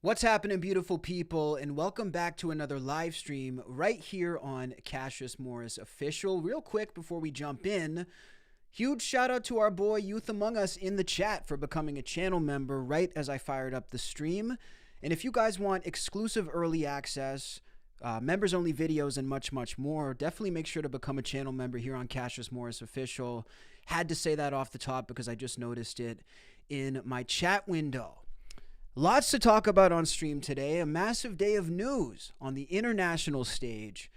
What's happening, beautiful people, and welcome back to another live stream right here on Cassius Morris Official. Real quick before we jump in, huge shout out to our boy Youth Among Us in the chat for becoming a channel member right as I fired up the stream. And if you guys want exclusive early access, members only videos, and much more, definitely make sure to become a channel member here on Cassius Morris Official. Had to say that off the top because I just noticed it in my chat window. Lots to talk about on stream today. A massive day of news on the international stage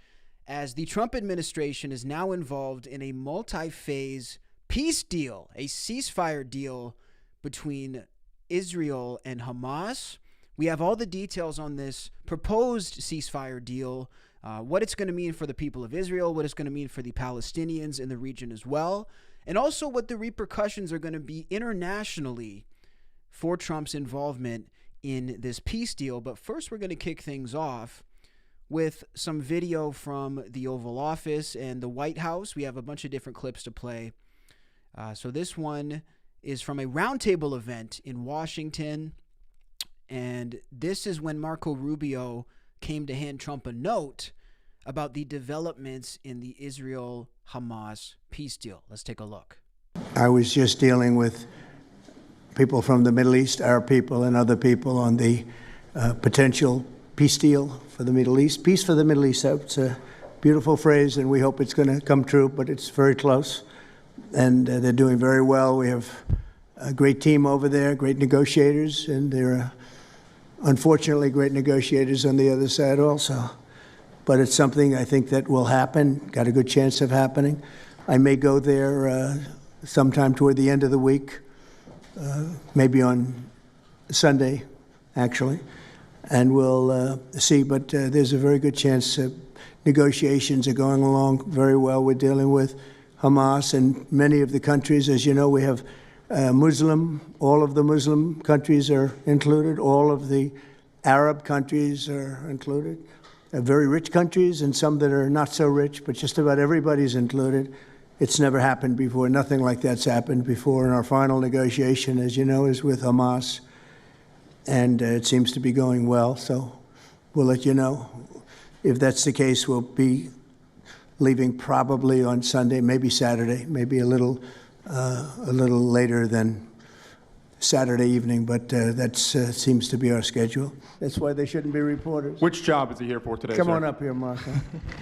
as the Trump administration is now involved in a multi-phase peace deal, a ceasefire deal between Israel and Hamas. We have all the details on this proposed ceasefire deal, what it's going to mean for the people of Israel, what it's going to mean for the Palestinians in the region as well, and also what the repercussions are going to be internationally for Trump's involvement in this peace deal. But first, we're going to kick things off with some video from the Oval Office and the White House. We have a bunch of different clips to play. So this one is from a roundtable event in Washington. And this is when Marco Rubio came to hand Trump a note about the developments in the Israel-Hamas peace deal. Let's take a look. I was just dealing with people from the Middle East, Arab people and other people on the potential peace deal for the Middle East. Peace for the Middle East, that's a beautiful phrase, and we hope it's going to come true, but it's very close. And they're doing very well. We have a great team over there, great negotiators, and there are unfortunately great negotiators on the other side also. But it's something I think that will happen, got a good chance of happening. I may go there sometime toward the end of the week. Maybe on Sunday, actually, and we'll see. But there's a very good chance negotiations are going along very well. We're dealing with Hamas and many of the countries. As you know, we have all of the Muslim countries are included. All of the Arab countries are included. Very rich countries and some that are not so rich, but just about everybody's included. It's never happened before. Nothing like that's happened before. And our final negotiation, as you know, is with Hamas. And it seems to be going well. So we'll let you know. If that's the case, we'll be leaving probably on Sunday, maybe Saturday, maybe a little later than Saturday evening. But that seems to be our schedule. That's why they shouldn't be reporters. Which job is he here for today, Come sir? on up here, Marco.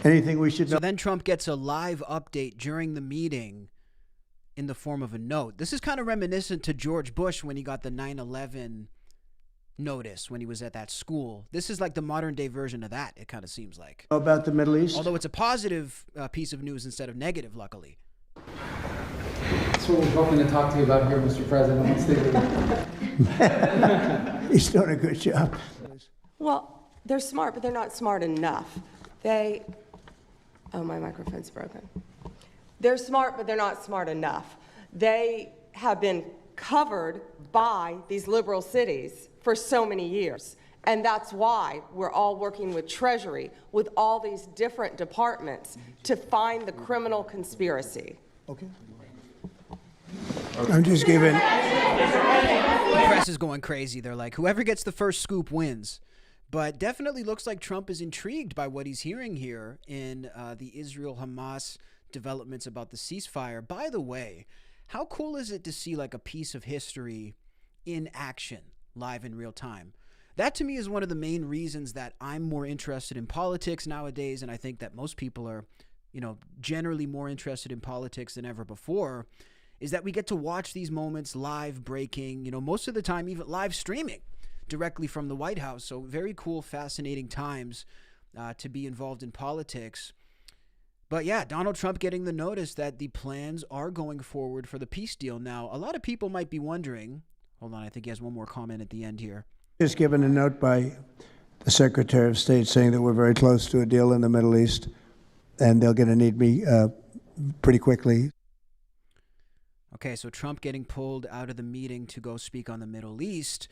Anything we should know? So then Trump gets a live update during the meeting in the form of a note. This is kind of reminiscent to George Bush when he got the 9/11 notice when he was at that school. This is like the modern day version of that, it kind of seems like. About the Middle East? Although it's a positive piece of news instead of negative, luckily. That's what we're hoping to talk to you about here, Mr. President. Let's stay with He's doing a good job. Well, they're smart, but they're not smart enough. Oh, my microphone's broken. They're smart, but they're not smart enough. They have been covered by these liberal cities for so many years. And that's why we're all working with Treasury, with all these different departments to find the criminal conspiracy. Okay. I'm just giving. The press is going crazy. They're like, whoever gets the first scoop wins. But definitely looks like Trump is intrigued by what he's hearing here in the Israel-Hamas developments about the ceasefire. By the way, how cool is it to see like a piece of history in action, live in real time? That to me is one of the main reasons that I'm more interested in politics nowadays, and I think that most people are, generally more interested in politics than ever before, is that we get to watch these moments live breaking, most of the time even live streaming directly from the White House. So very cool, fascinating times to be involved in politics. But yeah, Donald Trump getting the notice that the plans are going forward for the peace deal. Now, a lot of people might be wondering, hold on, I think he has one more comment at the end here. Just given a note by the Secretary of State saying that we're very close to a deal in the Middle East, and they're going to need me pretty quickly. Okay, so Trump getting pulled out of the meeting to go speak on the Middle East.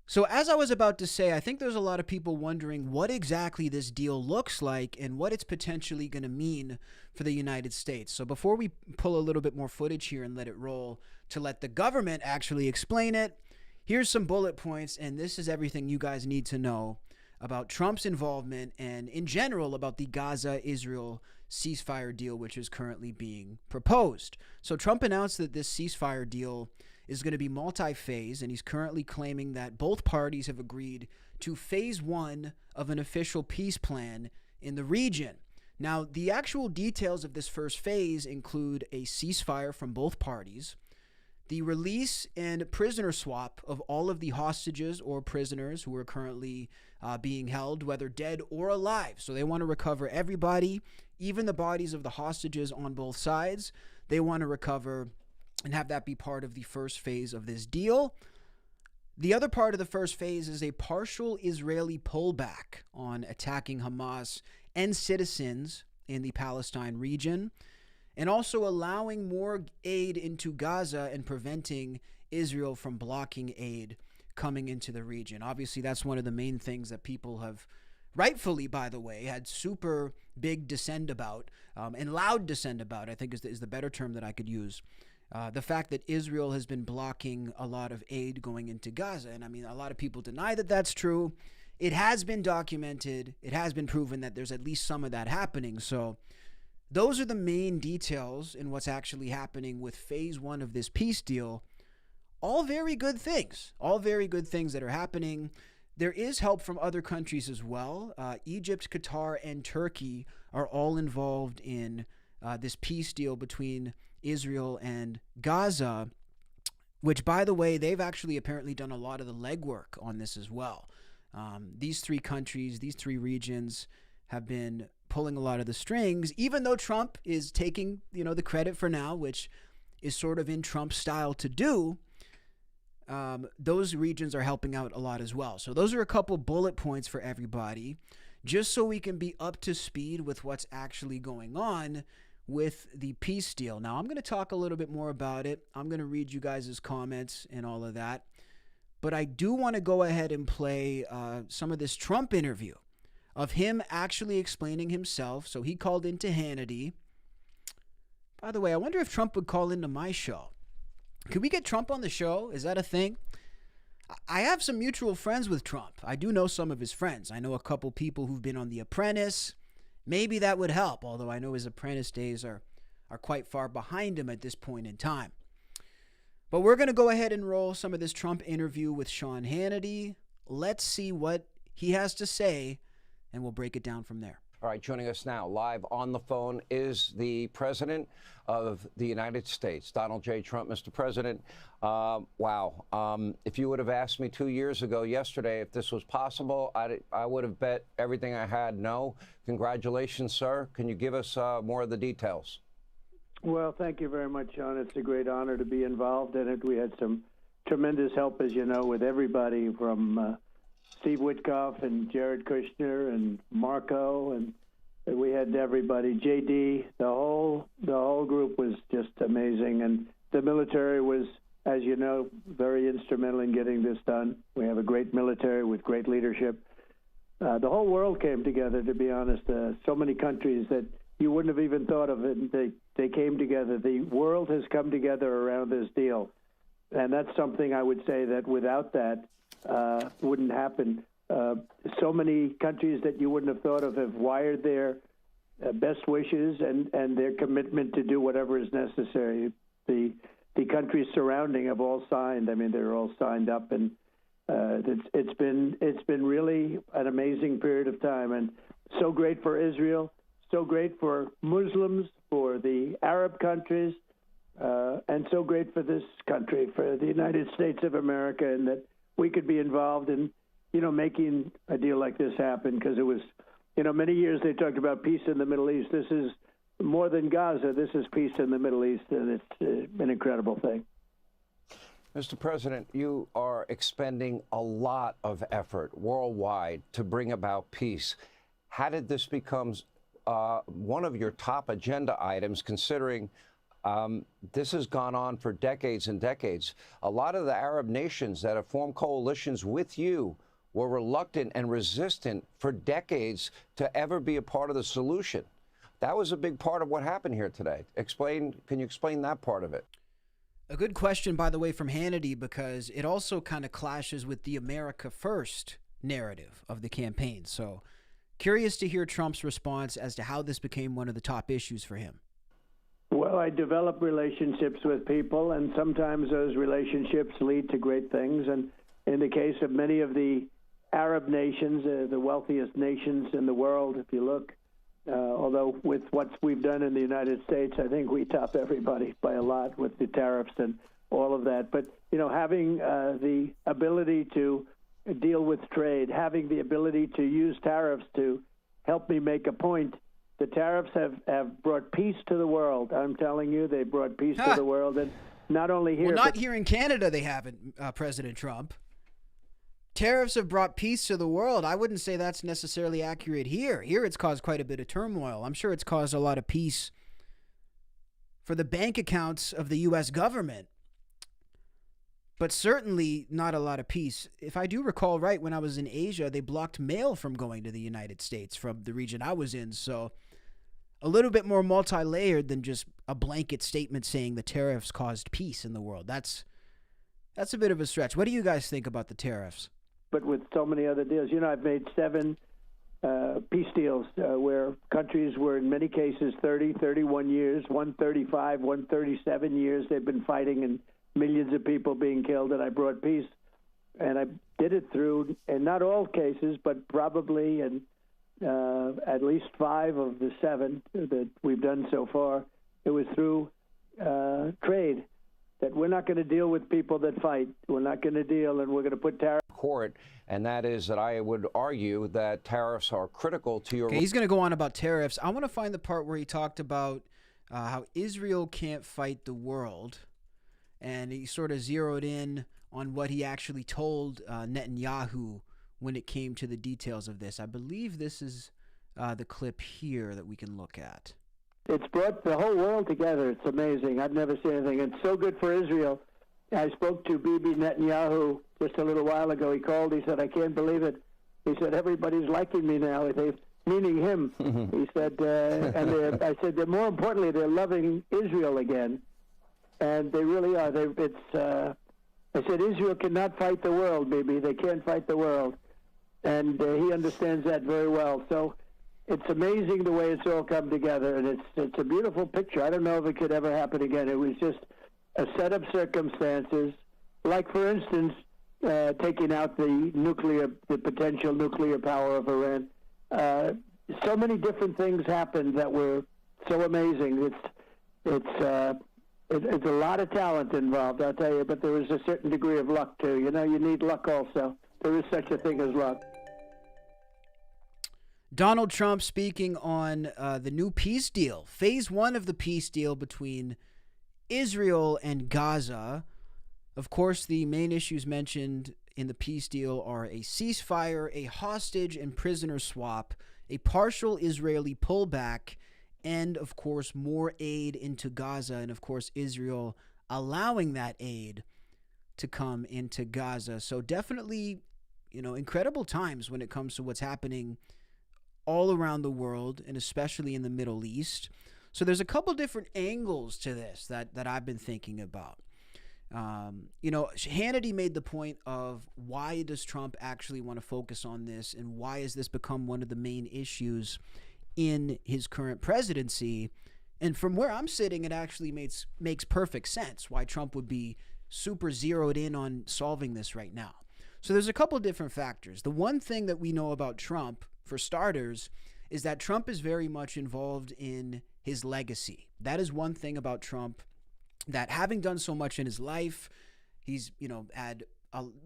So as I was about to say, I think there's a lot of people wondering what exactly this deal looks like and what it's potentially going to mean for the United States. So before we pull a little bit more footage here and let it roll to let the government actually explain it, here's some bullet points, and this is everything you guys need to know about Trump's involvement and in general about the Gaza-Israel ceasefire deal, which is currently being proposed. So Trump announced that this ceasefire deal is going to be multi-phase, and he's currently claiming that both parties have agreed to phase one of an official peace plan in the region. Now, the actual details of this first phase include a ceasefire from both parties, the release and prisoner swap of all of the hostages or prisoners who are currently being held, whether dead or alive. So they want to recover everybody, even the bodies of the hostages on both sides. They want to recover and have that be part of the first phase of this deal. The other part of the first phase is a partial Israeli pullback on attacking Hamas and citizens in the Palestine region, and also allowing more aid into Gaza and preventing Israel from blocking aid coming into the region. Obviously, that's one of the main things that people have, rightfully, by the way, had super big dissent about, and loud dissent about, I think is the better term that I could use. The fact that Israel has been blocking a lot of aid going into Gaza. And I mean, a lot of people deny that that's true. It has been documented. It has been proven that there's at least some of that happening. So those are the main details in what's actually happening with phase one of this peace deal. All very good things. All very good things that are happening. There is help from other countries as well. Egypt, Qatar, and Turkey are all involved in this peace deal between Israel and Gaza, which, by the way, they've actually apparently done a lot of the legwork on this as well. These three countries, these three regions have been pulling a lot of the strings, even though Trump is taking, the credit for now, which is sort of in Trump's style to do. Those regions are helping out a lot as well. So those are a couple bullet points for everybody, just so we can be up to speed with what's actually going on with the peace deal. Now, I'm going to talk a little bit more about it. I'm going to read you guys' comments and all of that. But I do want to go ahead and play some of this Trump interview of him actually explaining himself. So he called into Hannity. By the way, I wonder if Trump would call into my show. Could we get Trump on the show? Is that a thing? I have some mutual friends with Trump. I do know some of his friends. I know a couple people who've been on The Apprentice. Maybe that would help, although I know his Apprentice days are quite far behind him at this point in time. But we're going to go ahead and roll some of this Trump interview with Sean Hannity. Let's see what he has to say, and we'll break it down from there. All right, joining us now live on the phone is the President of the United States, Donald J. Trump. Mr. President, wow. If you would have asked me 2 years ago yesterday if this was possible, I would have bet everything I had no. Congratulations, sir. Can you give us more of the details? Well, thank you very much, Sean. It's a great honor to be involved in it. We had some tremendous help, as you know, with everybody from Steve Witkoff and Jared Kushner and Marco, and we had everybody. JD, the whole group was just amazing, and the military was, as you know, very instrumental in getting this done. We have a great military with great leadership. The whole world came together, to be honest. So many countries that you wouldn't have even thought of it, and they came together. The world has come together around this deal, and that's something I would say that without that wouldn't happen. So many countries that you wouldn't have thought of have wired their best wishes and their commitment to do whatever is necessary. The countries surrounding have all signed. I mean, they're all signed up, and it's been really an amazing period of time, and so great for Israel, so great for Muslims, for the Arab countries, and so great for this country, for the United States of America, and that we could be involved in, making a deal like this happen, because it was, many years they talked about peace in the Middle East. This is more than Gaza. This is peace in the Middle East, and it's an incredible thing. Mr. President, you are expending a lot of effort worldwide to bring about peace. How did this become one of your top agenda items, considering this has gone on for decades and decades? A lot of the Arab nations that have formed coalitions with you were reluctant and resistant for decades to ever be a part of the solution. That was a big part of what happened here today. Can you explain that part of it? A good question, by the way, from Hannity, because it also kind of clashes with the America First narrative of the campaign. So curious to hear Trump's response as to how this became one of the top issues for him. Well, I develop relationships with people, and sometimes those relationships lead to great things. And in the case of many of the Arab nations, the wealthiest nations in the world, if you look, although with what we've done in the United States, I think we top everybody by a lot with the tariffs and all of that. But, you know, having the ability to deal with trade, having the ability to use tariffs to help me make a point, the tariffs have brought peace to the world. I'm telling you, they brought peace to the world. And not only here. Well, not here in Canada, they haven't, President Trump. Tariffs have brought peace to the world. I wouldn't say that's necessarily accurate here. Here it's caused quite a bit of turmoil. I'm sure it's caused a lot of peace for the bank accounts of the U.S. government, but certainly not a lot of peace. If I do recall right, when I was in Asia, they blocked mail from going to the United States from the region I was in. So a little bit more multi-layered than just a blanket statement saying the tariffs caused peace in the world. That's a bit of a stretch. What do you guys think about the tariffs? But with so many other deals, you know, I've made 7 peace deals where countries were in many cases 30, 31 years, 135, 137 years. They've been fighting and millions of people being killed, and I brought peace. And I did it through, in not all cases, but probably in at least 5 of the 7 that we've done so far, it was through trade. That we're not going to deal with people that fight. We're not going to deal, and we're going to put tariffs. Court, and that is that I would argue that tariffs are critical to your. Okay, he's going to go on about tariffs. I want to find the part where he talked about how Israel can't fight the world, and he sort of zeroed in on what he actually told Netanyahu when it came to the details of this. I believe this is the clip here that we can look at. It's brought the whole world together. It's amazing. I've never seen anything. It's so good for Israel. I spoke to Bibi Netanyahu just a little while ago. He called. He said, I can't believe it. He said, everybody's liking me now. Meaning him. He said, I said, that more importantly, they're loving Israel again. And they really are. I said, Israel cannot fight the world, Bibi. They can't fight the world. And he understands that very well. So it's amazing the way it's all come together, and it's a beautiful picture. I don't know if it could ever happen again. It was just a set of circumstances, like, for instance, taking out the potential nuclear power of Iran. So many different things happened that were so amazing. It's a lot of talent involved, I'll tell you, but there was a certain degree of luck, too. You know, you need luck also. There is such a thing as luck. Donald Trump speaking on the new peace deal, phase 1 of the peace deal between Israel and Gaza. Of course, the main issues mentioned in the peace deal are a ceasefire, a hostage and prisoner swap, a partial Israeli pullback, and, of course, more aid into Gaza, and, of course, Israel allowing that aid to come into Gaza. So definitely, you know, incredible times when it comes to what's happening all around the world, and especially in the Middle East. So there's a couple different angles to this that I've been thinking about. You know, Hannity made the point of why does Trump actually want to focus on this, and why has this become one of the main issues in his current presidency? And from where I'm sitting, it actually makes perfect sense why Trump would be super zeroed in on solving this right now. So there's a couple different factors. The one thing that we know about Trump, for starters, is that Trump is very much involved in his legacy. That is one thing about Trump, that having done so much in his life, he's, you know, had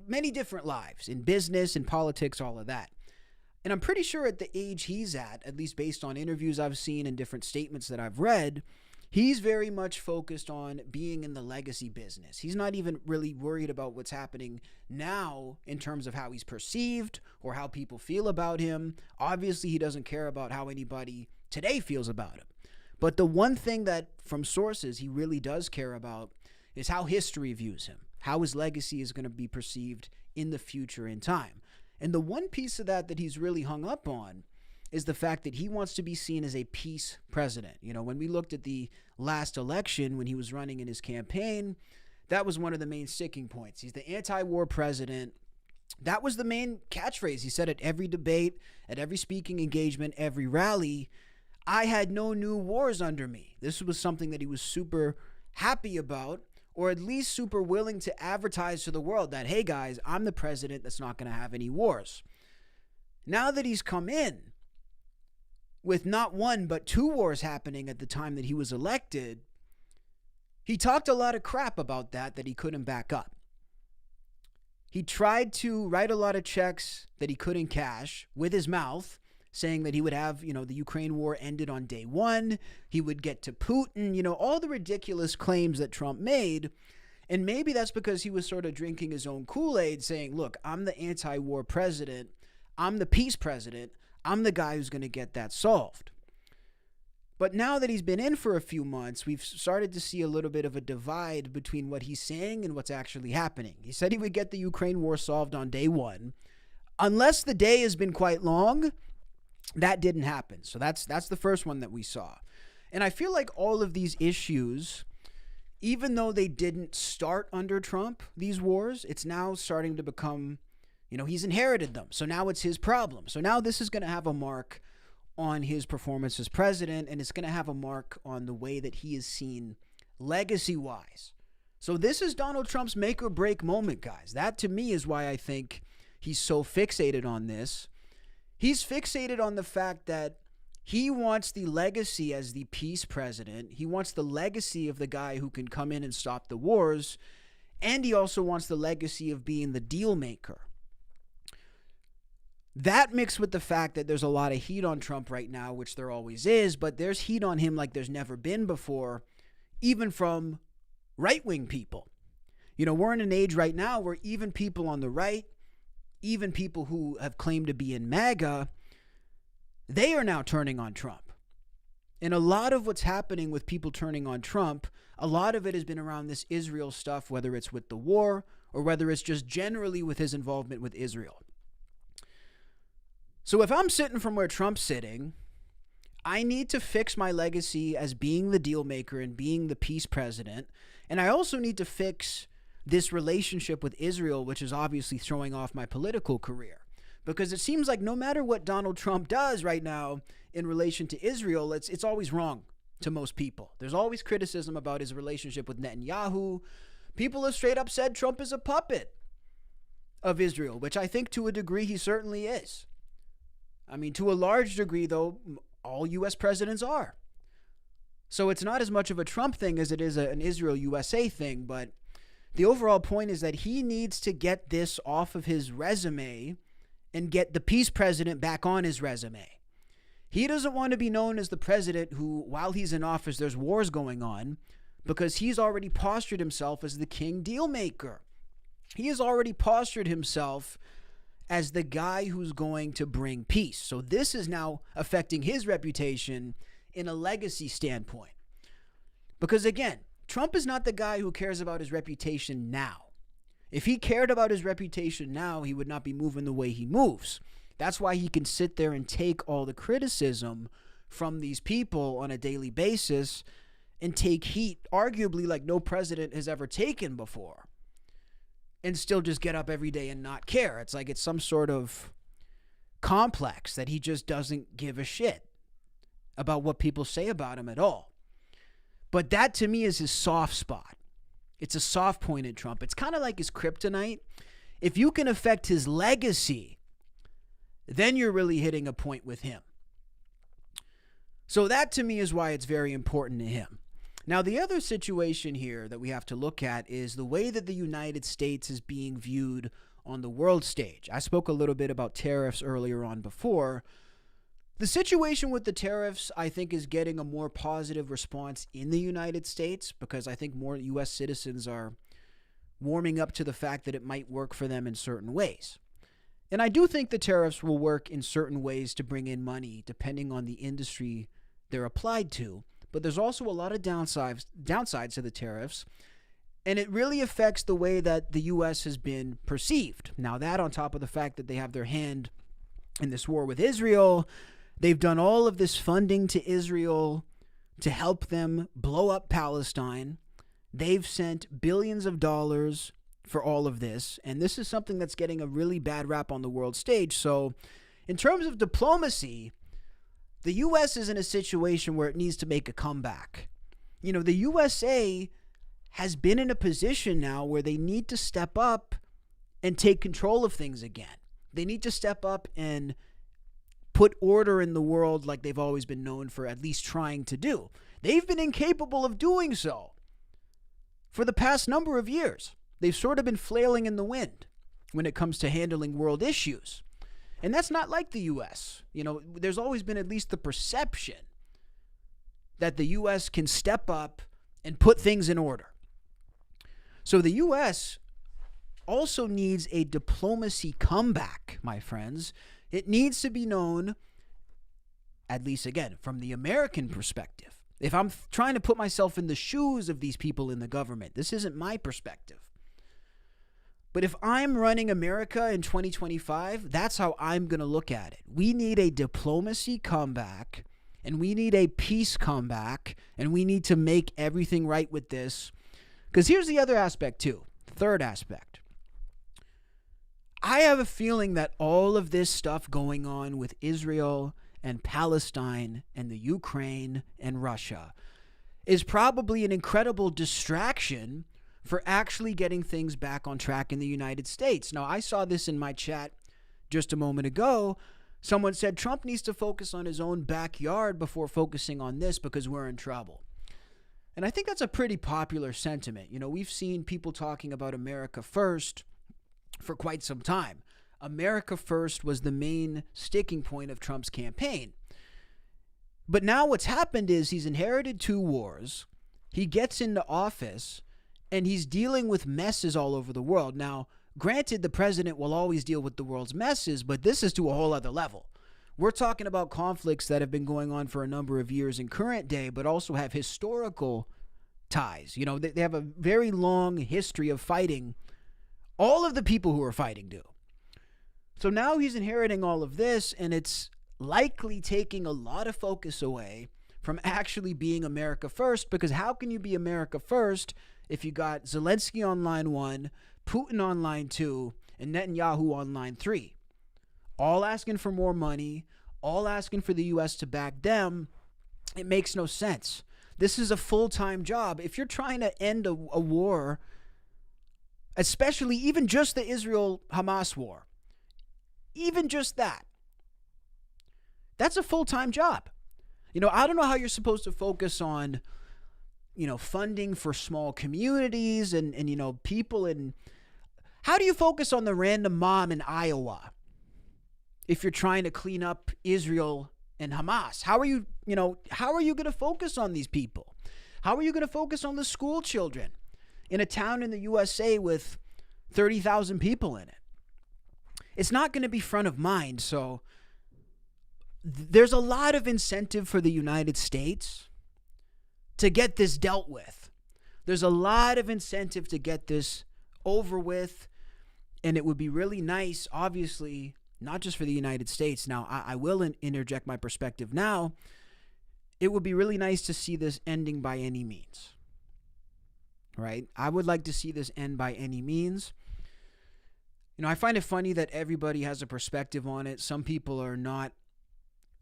many different lives in business, in politics, all of that. And I'm pretty sure at the age he's at least based on interviews I've seen and different statements that I've read, he's very much focused on being in the legacy business. He's not even really worried about what's happening now in terms of how he's perceived or how people feel about him. Obviously, he doesn't care about how anybody today feels about him. But the one thing that, from sources, he really does care about is how history views him, how his legacy is going to be perceived in the future in time. And the one piece of that he's really hung up on is the fact that he wants to be seen as a peace president. You know, when we looked at the last election, when he was running in his campaign, That was one of the main sticking points. He's the anti-war president. That was the main catchphrase. He said at every debate, at every speaking engagement, every rally, I had no new wars under me. This was something that he was super happy about, or at least super willing to advertise to the world that, hey guys, I'm the president that's not going to have any wars. Now that he's come in with not one but two wars happening at the time that he was elected, he talked a lot of crap about that he couldn't back up. He tried to write a lot of checks that he couldn't cash with his mouth, saying that he would have, the Ukraine war ended on day one. He would get to Putin, all the ridiculous claims that Trump made. And maybe that's because he was sort of drinking his own Kool-Aid, saying, look, I'm the anti-war president. I'm the peace president. I'm the guy who's going to get that solved. But now that he's been in for a few months, we've started to see a little bit of a divide between what he's saying and what's actually happening. He said he would get the Ukraine war solved on day one. Unless the day has been quite long, that didn't happen. So that's the first one that we saw. And I feel like all of these issues, even though they didn't start under Trump, these wars, it's now starting to become, he's inherited them. So now it's his problem. So now this is going to have a mark on his performance as president, and it's going to have a mark on the way that he is seen legacy-wise. So this is Donald Trump's make or break moment, guys. That to me is why I think he's so fixated on this. He's fixated on the fact that he wants the legacy as the peace president. He wants the legacy of the guy who can come in and stop the wars. And he also wants the legacy of being the deal maker. That mixed with the fact that there's a lot of heat on Trump right now, which there always is, but there's heat on him like there's never been before, even from right-wing people. We're in an age right now where even people on the right, even people who have claimed to be in MAGA, they are now turning on Trump. And a lot of what's happening with people turning on Trump, a lot of it has been around this Israel stuff, whether it's with the war or whether it's just generally with his involvement with Israel. So if I'm sitting from where Trump's sitting, I need to fix my legacy as being the deal maker and being the peace president. And I also need to fix this relationship with Israel, which is obviously throwing off my political career. Because it seems like no matter what Donald Trump does right now in relation to Israel, it's always wrong to most people. There's always criticism about his relationship with Netanyahu. People have straight up said Trump is a puppet of Israel, which I think to a degree he certainly is. I mean, to a large degree, though, all U.S. presidents are. So it's not as much of a Trump thing as it is an Israel-USA thing, but the overall point is that he needs to get this off of his resume and get the peace president back on his resume. He doesn't want to be known as the president who, while he's in office, there's wars going on, because he's already postured himself as the king deal maker. He has already postured himself as the guy who's going to bring peace. So this is now affecting his reputation in a legacy standpoint. Because again, Trump is not the guy who cares about his reputation now. If he cared about his reputation now, he would not be moving the way he moves. That's why he can sit there and take all the criticism from these people on a daily basis and take heat, arguably like no president has ever taken before, and still just get up every day and not care. It's like it's some sort of complex that he just doesn't give a shit about what people say about him at all. But that to me is his soft spot. It's a soft point in Trump. It's kind of like his kryptonite. If you can affect his legacy, then you're really hitting a point with him. So that to me is why it's very important to him. Now, the other situation here that we have to look at is the way that the United States is being viewed on the world stage. I spoke a little bit about tariffs earlier on before. The situation with the tariffs, I think, is getting a more positive response in the United States because I think more U.S. citizens are warming up to the fact that it might work for them in certain ways. And I do think the tariffs will work in certain ways to bring in money, depending on the industry they're applied to. But there's also a lot of downsides to the tariffs, and it really affects the way that the U.S. has been perceived. Now, that on top of the fact that they have their hand in this war with Israel, they've done all of this funding to Israel to help them blow up Palestine, They've sent billions of dollars for all of this, and this is something that's getting a really bad rap on the world stage. So in terms of diplomacy, the U.S. is in a situation where it needs to make a comeback. You know, the USA has been in a position now where they need to step up and take control of things again. They need to step up and put order in the world like they've always been known for at least trying to do. They've been incapable of doing so for the past number of years. They've sort of been flailing in the wind when it comes to handling world issues. And that's not like the U.S. You know, there's always been at least the perception that the U.S. can step up and put things in order. So the U.S. also needs a diplomacy comeback, my friends. It needs to be known, at least again, from the American perspective. If I'm trying to put myself in the shoes of these people in the government, this isn't my perspective. But if I'm running America in 2025, that's how I'm going to look at it. We need a diplomacy comeback, and we need a peace comeback, and we need to make everything right with this. Because here's the other aspect too, third aspect. I have a feeling that all of this stuff going on with Israel and Palestine and the Ukraine and Russia is probably an incredible distraction for actually getting things back on track in the United States. Now, I saw this in my chat just a moment ago. Someone said Trump needs to focus on his own backyard before focusing on this because we're in trouble. And I think that's a pretty popular sentiment. You know, we've seen people talking about America first for quite some time. America first was the main sticking point of Trump's campaign. But now what's happened is he's inherited 2 wars. He gets into office and he's dealing with messes all over the world. Now, granted, the president will always deal with the world's messes, but this is to a whole other level. We're talking about conflicts that have been going on for a number of years in current day, but also have historical ties. You know, they have a very long history of fighting. All of the people who are fighting do. So now he's inheriting all of this, and it's likely taking a lot of focus away from actually being America first, because how can you be America first if you got Zelensky on line 1, Putin on line 2, and Netanyahu on line 3? All asking for more money, all asking for the U.S. to back them. It makes no sense. This is a full-time job. If you're trying to end a war, especially even just the Israel-Hamas war, even just that, that's a full-time job. You know, I don't know how you're supposed to focus on, you know, funding for small communities and you know, people in... How do you focus on the random mom in Iowa if you're trying to clean up Israel and Hamas? How are you going to focus on these people? How are you going to focus on the school children in a town in the USA with 30,000 people in it? It's not going to be front of mind. So there's a lot of incentive for the United States to get this dealt with. There's a lot of incentive to get this over with. And it would be really nice, obviously, not just for the United States. Now, I will interject my perspective now. It would be really nice to see this ending by any means. Right? I would like to see this end by any means. You know, I find it funny that everybody has a perspective on it. Some people are not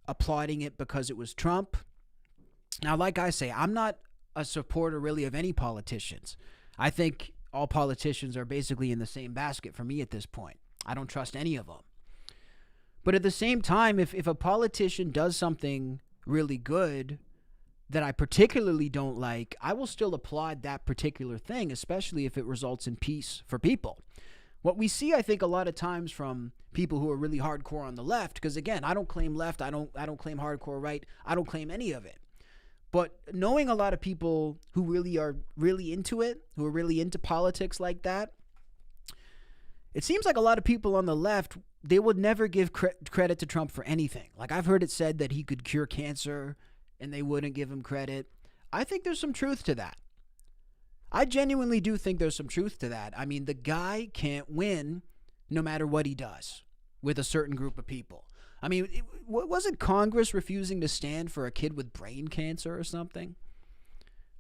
applauding it because it was Trump. Now, like I say, I'm not a supporter really of any politicians. I think all politicians are basically in the same basket for me at this point. I don't trust any of them. But at the same time, if a politician does something really good that I particularly don't like, I will still applaud that particular thing, especially if it results in peace for people. What we see, I think, a lot of times from people who are really hardcore on the left, because again, I don't claim left, I don't claim hardcore right, I don't claim any of it. But knowing a lot of people who really are really into it, who are really into politics like that, it seems like a lot of people on the left, they would never give credit to Trump for anything. Like, I've heard it said that he could cure cancer and they wouldn't give him credit. I think there's some truth to that. I genuinely do think there's some truth to that. I mean, the guy can't win no matter what he does with a certain group of people. I mean, wasn't Congress refusing to stand for a kid with brain cancer or something?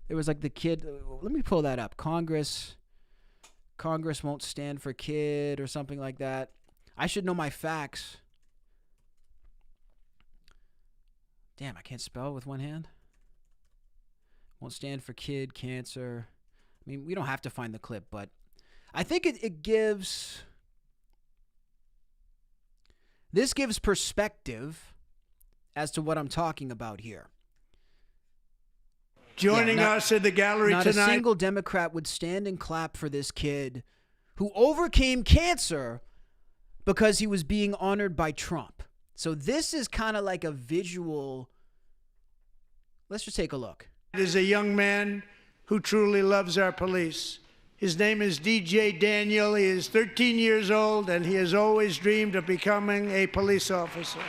There was like the kid. Let me pull that up. Congress won't stand for kid or something like that. I should know my facts. Damn, I can't spell with one hand. Won't stand for kid, cancer. I mean, we don't have to find the clip, but I think it gives... This gives perspective as to what I'm talking about here. Joining us in the gallery not tonight. Not a single Democrat would stand and clap for this kid who overcame cancer because he was being honored by Trump. So this is kind of like a visual. Let's just take a look. It is a young man who truly loves our police. His name is DJ Daniel. He is 13 years old, and he has always dreamed of becoming a police officer.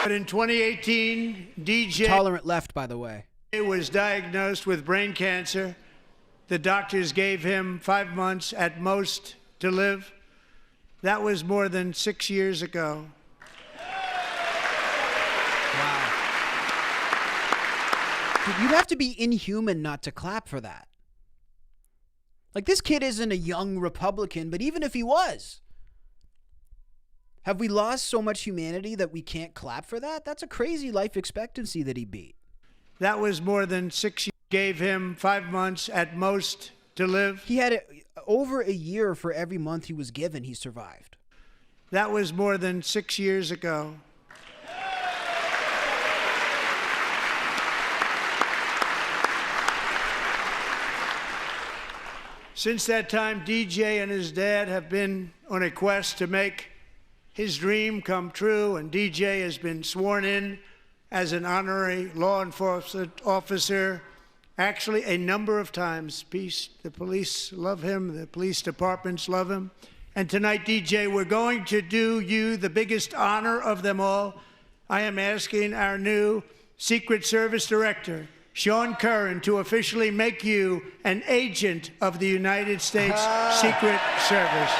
But in 2018, DJ Tolerant left, by the way, was diagnosed with brain cancer. The doctors gave him 5 months at most to live. That was more than 6 years ago. Wow. Dude, you'd have to be inhuman not to clap for that. Like, this kid isn't a young Republican, but even if he was, have we lost so much humanity that we can't clap for that? That's a crazy life expectancy that he beat. That was more than 6 years. Gave him 5 months at most to live. He had over a year for every month he was given. He survived. That was more than 6 years ago. Since that time, DJ and his dad have been on a quest to make his dream come true, and DJ has been sworn in as an honorary law enforcement officer. Actually, a number of times. The police love him. The police departments love him. And tonight, DJ, we're going to do you the biggest honor of them all. I am asking our new Secret Service Director, Sean Curran, to officially make you an agent of the United States Secret Service.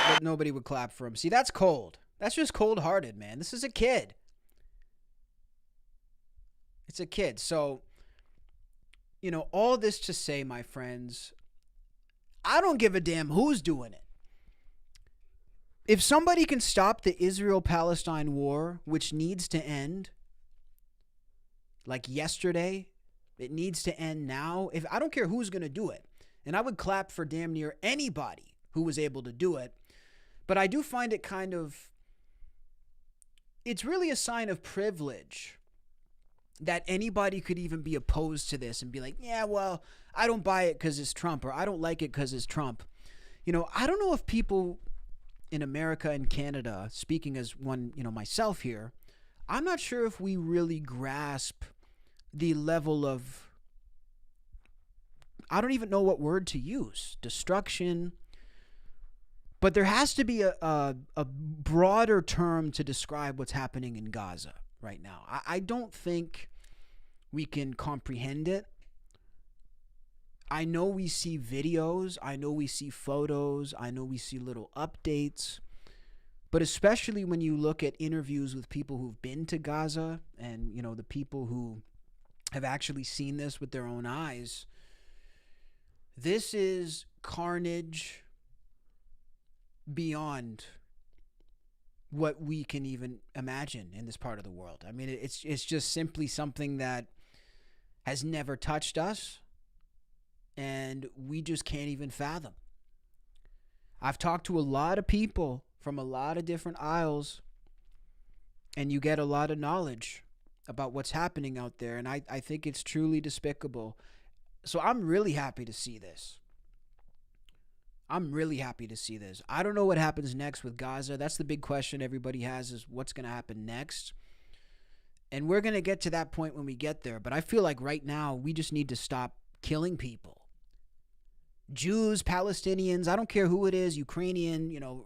But nobody would clap for him. See, that's cold. That's just cold-hearted, man. This is a kid. It's a kid. So, you know, all this to say, my friends, I don't give a damn who's doing it. If somebody can stop the Israel-Palestine war, which needs to end, like yesterday, it needs to end now. I don't care who's going to do it. And I would clap for damn near anybody who was able to do it. But I do find it kind of, it's really a sign of privilege that anybody could even be opposed to this and be like, yeah, well, I don't buy it because it's Trump, or I don't like it because it's Trump. You know, I don't know if people in America and Canada, speaking as one, you know, myself here, I'm not sure if we really grasp the level of, I don't even know what word to use, destruction. But there has to be a broader term to describe what's happening in Gaza right now. I don't think we can comprehend it. I know we see videos. I know we see photos. I know we see little updates. But especially when you look at interviews with people who've been to Gaza and, you know, the people who have actually seen this with their own eyes, this is carnage beyond what we can even imagine in this part of the world. I mean, it's just simply something that has never touched us, and we just can't even fathom. I've talked to a lot of people from a lot of different aisles, and you get a lot of knowledge about what's happening out there, and I think it's truly despicable. So I'm really happy to see this. I'm really happy to see this. I don't know what happens next with Gaza. That's the big question everybody has, is what's going to happen next. And we're going to get to that point when we get there. But I feel like right now we just need to stop killing people. Jews, Palestinians, I don't care who it is, Ukrainian, you know,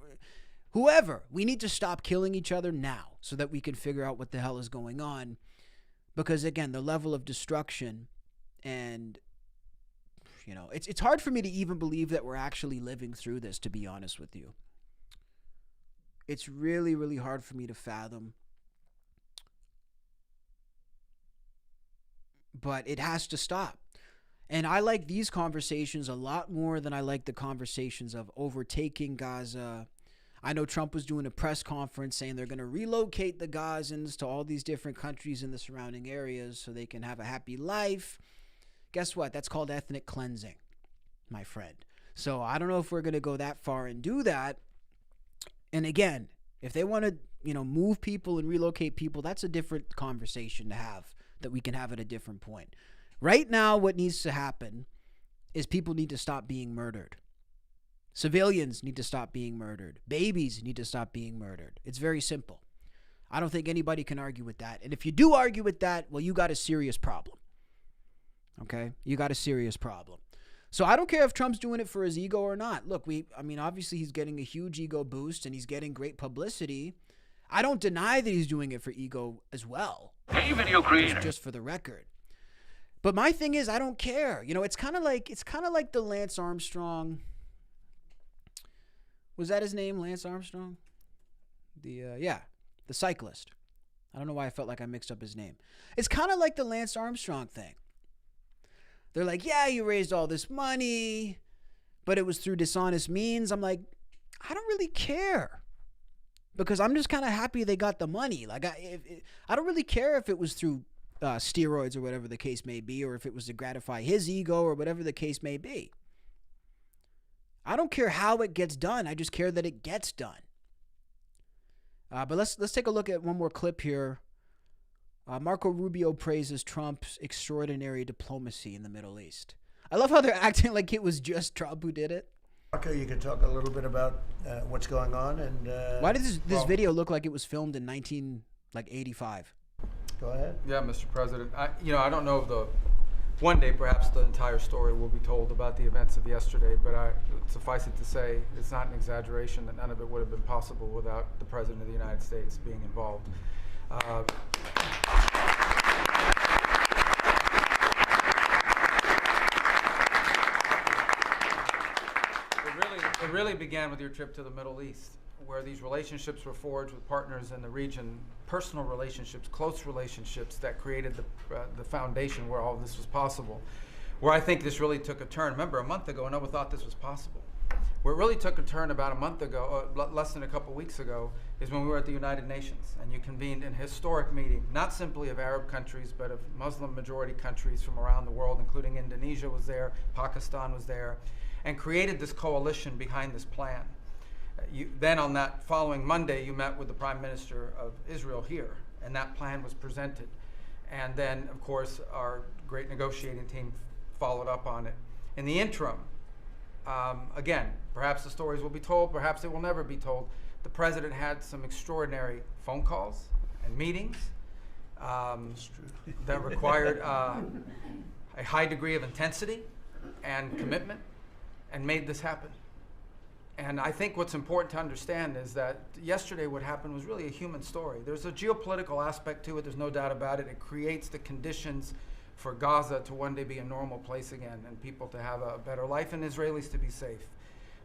whoever. We need to stop killing each other now so that we can figure out what the hell is going on. Because, again, the level of destruction and it's hard for me to even believe that we're actually living through this, to be honest with you. It's really, really hard for me to fathom. But it has to stop. And I like these conversations a lot more than I like the conversations of overtaking Gaza. I know Trump was doing a press conference saying they're going to relocate the Gazans to all these different countries in the surrounding areas so they can have a happy life. Guess what? That's called ethnic cleansing, my friend. So I don't know if we're going to go that far and do that. And again, if they want to, move people and relocate people, that's a different conversation to have that we can have at a different point. Right now, what needs to happen is people need to stop being murdered. Civilians need to stop being murdered. Babies need to stop being murdered. It's very simple. I don't think anybody can argue with that. And if you do argue with that, well, you got a serious problem. Okay? You got a serious problem. So I don't care if Trump's doing it for his ego or not. Look, obviously he's getting a huge ego boost and he's getting great publicity. I don't deny that he's doing it for ego as well. Hey, video creator. Just for the record. But my thing is, I don't care. It's kind of like the Lance Armstrong. Was that his name, Lance Armstrong? The cyclist. I don't know why I felt like I mixed up his name. It's kind of like the Lance Armstrong thing. They're like, yeah, you raised all this money, but it was through dishonest means. I'm like, I don't really care. Because I'm just kind of happy they got the money. Like, I don't really care if it was through steroids or whatever the case may be, or if it was to gratify his ego or whatever the case may be. I don't care how it gets done. I just care that it gets done. But let's take a look at one more clip here. Marco Rubio praises Trump's extraordinary diplomacy in the Middle East. I love how they're acting like it was just Trump who did it. Marco, you can talk a little bit about what's going on and. Why did this video look like it was filmed in 1985? Go ahead. Yeah, Mr. President. I don't know if one day perhaps the entire story will be told about the events of yesterday, but suffice it to say, it's not an exaggeration that none of it would have been possible without the President of the United States being involved. It really began with your trip to the Middle East, where these relationships were forged with partners in the region, personal relationships, close relationships that created the foundation where all of this was possible. Where I think this really took a turn. Remember, a month ago, no one thought this was possible. Where it really took a turn about a month ago, less than a couple weeks ago, is when we were at the United Nations and you convened an historic meeting, not simply of Arab countries, but of Muslim majority countries from around the world, including Indonesia was there, Pakistan was there, and created this coalition behind this plan. Then on that following Monday, you met with the Prime Minister of Israel here, and that plan was presented. And then, of course, our great negotiating team followed up on it. In the interim, again, perhaps the stories will be told, perhaps they will never be told. The President had some extraordinary phone calls and meetings that required a high degree of intensity and commitment, and made this happen. And I think what's important to understand is that yesterday what happened was really a human story. There's a geopolitical aspect to it, there's no doubt about it. It creates the conditions for Gaza to one day be a normal place again and people to have a better life and Israelis to be safe.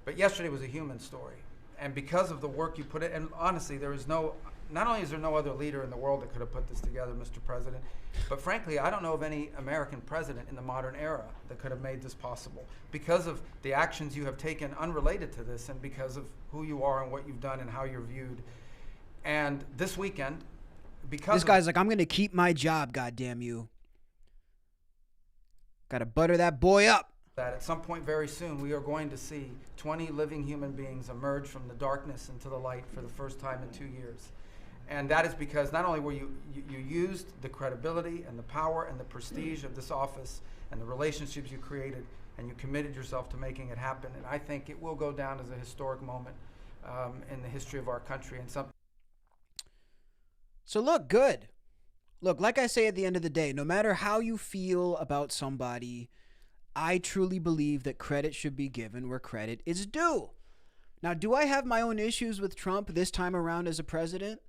But yesterday was a human story. And because of the work you put in, and honestly, not only is there no other leader in the world that could have put this together, Mr. President, but frankly, I don't know of any American president in the modern era that could have made this possible because of the actions you have taken unrelated to this and because of who you are and what you've done and how you're viewed. And this weekend, because this guy's like, I'm going to keep my job, goddamn you. Got to butter that boy up. That at some point very soon, we are going to see 20 living human beings emerge from the darkness into the light for the first time in 2 years. And that is because not only were you used the credibility and the power and the prestige of this office and the relationships you created, and you committed yourself to making it happen. And I think it will go down as a historic moment in the history of our country. And So look, good. Look, like I say at the end of the day, no matter how you feel about somebody, I truly believe that credit should be given where credit is due. Now, do I have my own issues with Trump this time around as a president?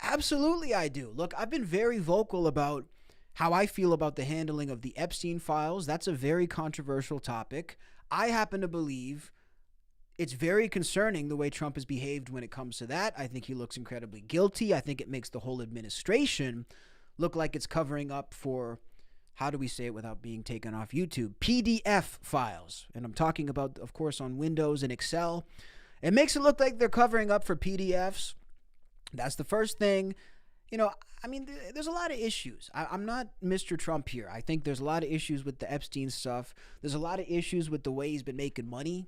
Absolutely I do. Look, I've been very vocal about how I feel about the handling of the Epstein files. That's a very controversial topic. I happen to believe it's very concerning the way Trump has behaved when it comes to that. I think he looks incredibly guilty. I think it makes the whole administration look like it's covering up for, how do we say it without being taken off YouTube? PDF files. And I'm talking about, of course, on Windows and Excel. It makes it look like they're covering up for PDFs. That's the first thing. You know, I mean, there's a lot of issues. I'm not Mr. Trump here. I think there's a lot of issues with the Epstein stuff. There's a lot of issues with the way he's been making money.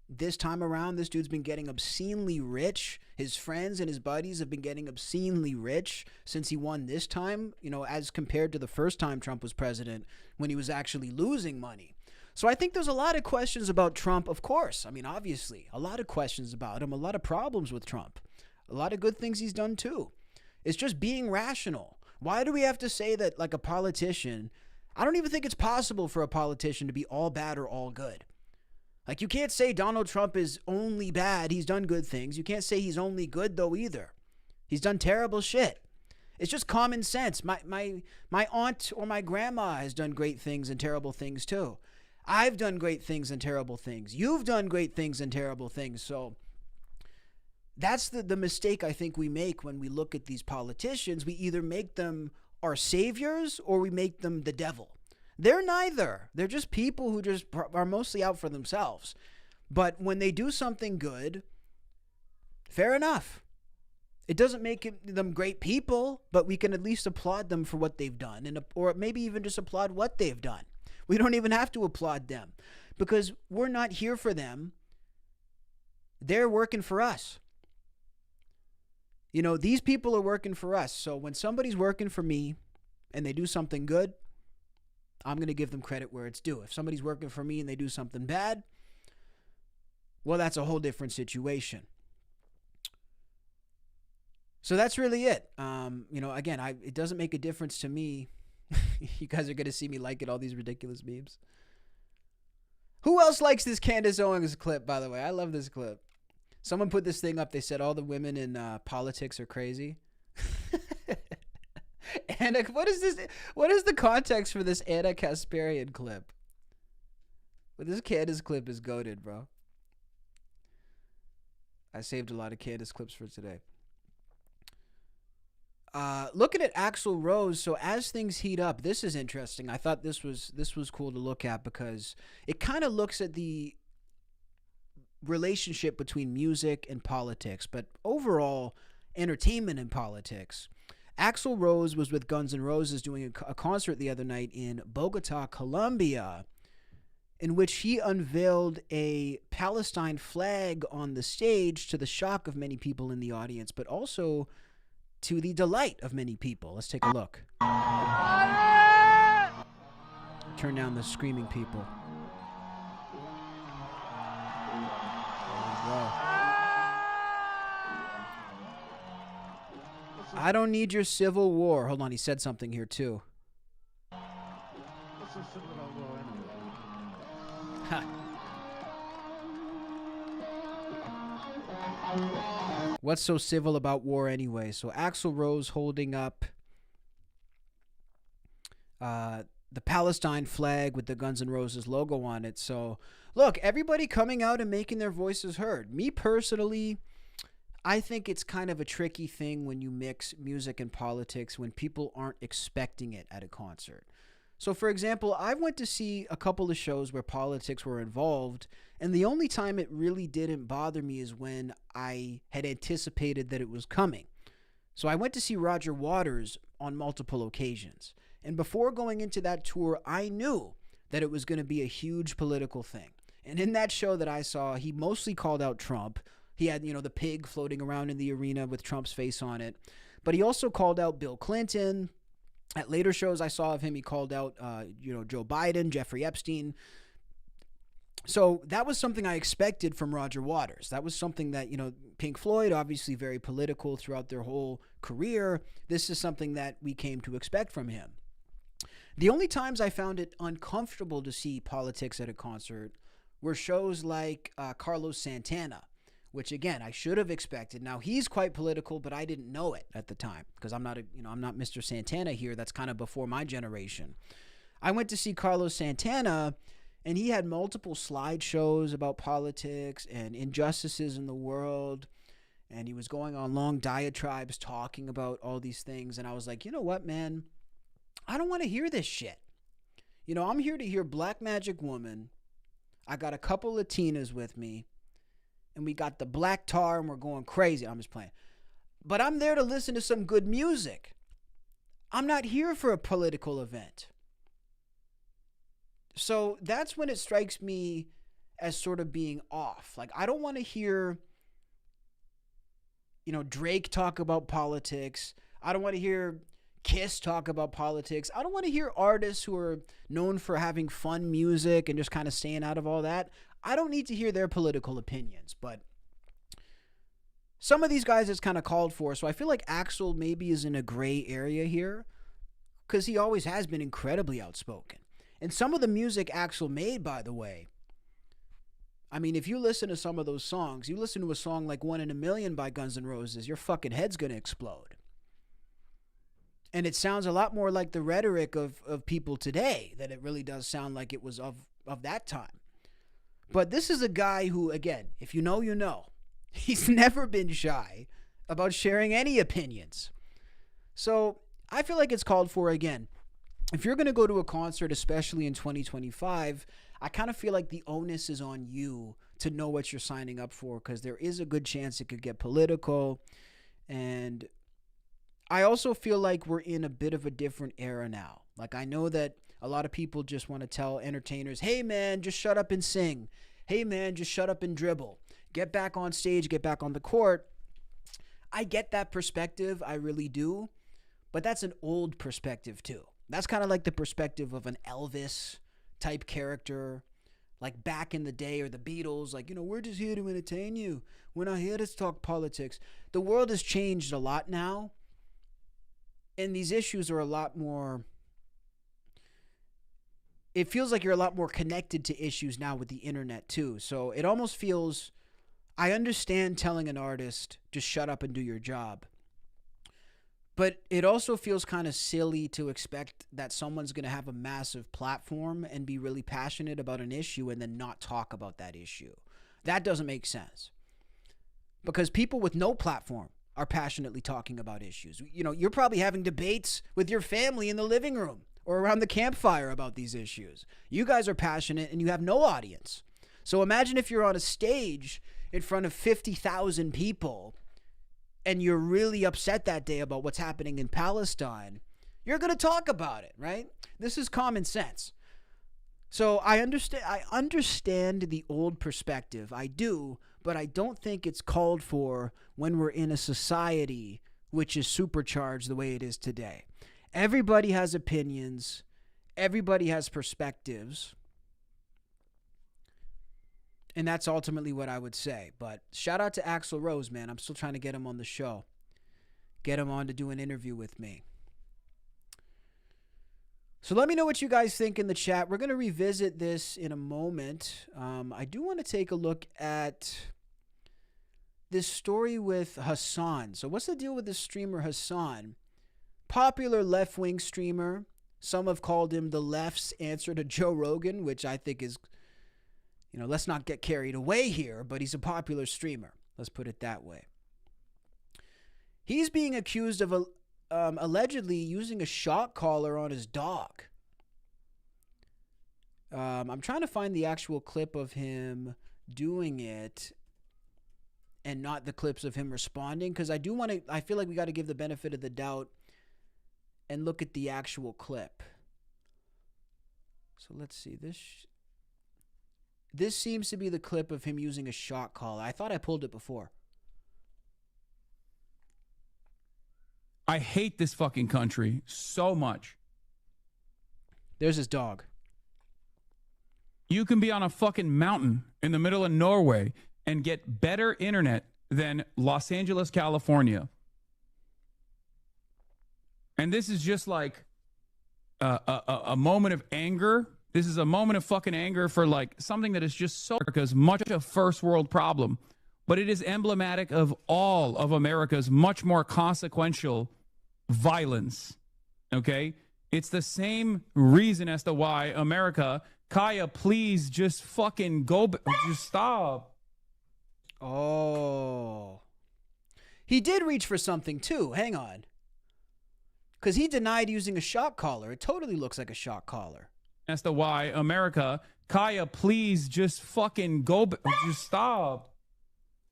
This time around, this dude's been getting obscenely rich. His friends and his buddies have been getting obscenely rich since he won this time, you know, as compared to the first time Trump was president when he was actually losing money. So I think there's a lot of questions about Trump, of course. I mean, obviously, a lot of questions about him, a lot of problems with Trump, a lot of good things he's done too. It's just being rational. Why do we have to say that, like, a politician? I don't even think it's possible for a politician to be all bad or all good. Like, you can't say Donald Trump is only bad. He's done good things. You can't say he's only good, though, either. He's done terrible shit. It's just common sense. My aunt or my grandma has done great things and terrible things, too. I've done great things and terrible things. You've done great things and terrible things. So that's the mistake I think we make when we look at these politicians. We either make them our saviors or we make them the devil. They're neither. They're just people who just are mostly out for themselves. But when they do something good, fair enough. It doesn't make them great people, but we can at least applaud them for what they've done, or maybe even just applaud what they've done. We don't even have to applaud them because we're not here for them. They're working for us. You know, these people are working for us. So when somebody's working for me and they do something good, I'm going to give them credit where it's due. If somebody's working for me and they do something bad, well, that's a whole different situation. So that's really it. You know, again, it doesn't make a difference to me. You guys are going to see me liking all these ridiculous memes. Who else likes this Candace Owens clip, by the way? I love this clip. Someone put this thing up. They said all the women in politics are crazy. And what is this? What is the context for this Anna Kasparian clip? Well, this Candace clip is goated, bro. I saved a lot of Candace clips for today. Looking at Axl Rose, so as things heat up, this is interesting. I thought this was cool to look at because it kind of looks at the relationship between music and politics, but overall entertainment and politics. Axl Rose was with Guns N' Roses doing a concert the other night in Bogota, Colombia, in which he unveiled a Palestine flag on the stage to the shock of many people in the audience, but also to the delight of many people. Let's take a look. Turn down the screaming people. There we go. I don't need your civil war. Hold on, he said something here too. Ha. What's so civil about war anyway? So Axl Rose holding up the Palestine flag with the Guns N' Roses logo on it. So look, everybody coming out and making their voices heard. Me personally, I think it's kind of a tricky thing when you mix music and politics when people aren't expecting it at a concert. So, for example, I went to see a couple of shows where politics were involved, and the only time it really didn't bother me is when I had anticipated that it was coming. So I went to see Roger Waters on multiple occasions, and before going into that tour, I knew that it was going to be a huge political thing. And in that show that I saw, he mostly called out Trump. He had, the pig floating around in the arena with Trump's face on it. But he also called out Bill Clinton. At later shows I saw of him, he called out, Joe Biden, Jeffrey Epstein. So that was something I expected from Roger Waters. That was something that, Pink Floyd, obviously very political throughout their whole career. This is something that we came to expect from him. The only times I found it uncomfortable to see politics at a concert were shows like Carlos Santana, which again, I should have expected. Now he's quite political, but I didn't know it at the time because I'm not Mr. Santana here. That's kind of before my generation. I went to see Carlos Santana, and he had multiple slideshows about politics and injustices in the world. And he was going on long diatribes talking about all these things. And I was like, you know what, man? I don't want to hear this shit. I'm here to hear Black Magic Woman. I got a couple Latinas with me. And we got the Black Tar, and we're going crazy. I'm just playing. But I'm there to listen to some good music. I'm not here for a political event. So that's when it strikes me as sort of being off. Like, I don't want to hear, Drake talk about politics. I don't want to hear Kiss talk about politics. I don't want to hear artists who are known for having fun music and just kind of staying out of all that. I don't need to hear their political opinions, but some of these guys it's kind of called for. So I feel like Axel maybe is in a gray area here because he always has been incredibly outspoken. And some of the music Axel made, by the way, I mean, if you listen to some of those songs, you listen to a song like 1 in a Million by Guns N' Roses, your fucking head's going to explode. And it sounds a lot more like the rhetoric of people today than it really does sound like it was of that time. But this is a guy who, again, if you know, you know. He's never been shy about sharing any opinions. So I feel like it's called for again. If you're going to go to a concert, especially in 2025, I kind of feel like the onus is on you to know what you're signing up for because there is a good chance it could get political. And I also feel like we're in a bit of a different era now. Like, I know that a lot of people just want to tell entertainers, hey, man, just shut up and sing. Hey, man, just shut up and dribble. Get back on stage, get back on the court. I get that perspective. I really do. But that's an old perspective, too. That's kind of like the perspective of an Elvis type character, like back in the day, or the Beatles, like, we're just here to entertain you. We're not here to talk politics. The world has changed a lot now, and these issues are a lot more, it feels like you're a lot more connected to issues now with the internet too. So it almost feels, I understand telling an artist, just shut up and do your job. But it also feels kind of silly to expect that someone's going to have a massive platform and be really passionate about an issue and then not talk about that issue. That doesn't make sense. Because people with no platform are passionately talking about issues. You're probably having debates with your family in the living room or around the campfire about these issues. You guys are passionate and you have no audience. So imagine if you're on a stage in front of 50,000 people and you're really upset that day about what's happening in Palestine. You're going to talk about it, right? This is common sense. So I understand the old perspective. I do, but I don't think it's called for when we're in a society which is supercharged the way it is today. Everybody has opinions. Everybody has perspectives. And that's ultimately what I would say. But shout out to Axl Rose, man. I'm still trying to get him on the show. Get him on to do an interview with me. So let me know what you guys think in the chat. We're going to revisit this in a moment. I do want to take a look at this story with Hassan. So what's the deal with this streamer Hassan? Popular left-wing streamer. Some have called him the left's answer to Joe Rogan, which I think is, let's not get carried away here, but he's a popular streamer. Let's put it that way. He's being accused of allegedly using a shock collar on his dog. I'm trying to find the actual clip of him doing it and not the clips of him responding, because I feel like we got to give the benefit of the doubt and look at the actual clip. So let's see. This seems to be the clip of him using a shock collar. I thought I pulled it before. I hate this fucking country so much. There's his dog. You can be on a fucking mountain in the middle of Norway and get better internet than Los Angeles, California. And this is just like a moment of anger. This is a moment of fucking anger for like something that is just so, because much a first world problem but it is emblematic of all of America's much more consequential violence. Okay? It's the same reason as to why America, Kaya, please just fucking go, just stop. Oh. He did reach for something too. Hang on. Because he denied using a shock collar. It totally looks like a shock collar. As to why America, Kaya, please just fucking go, just stop.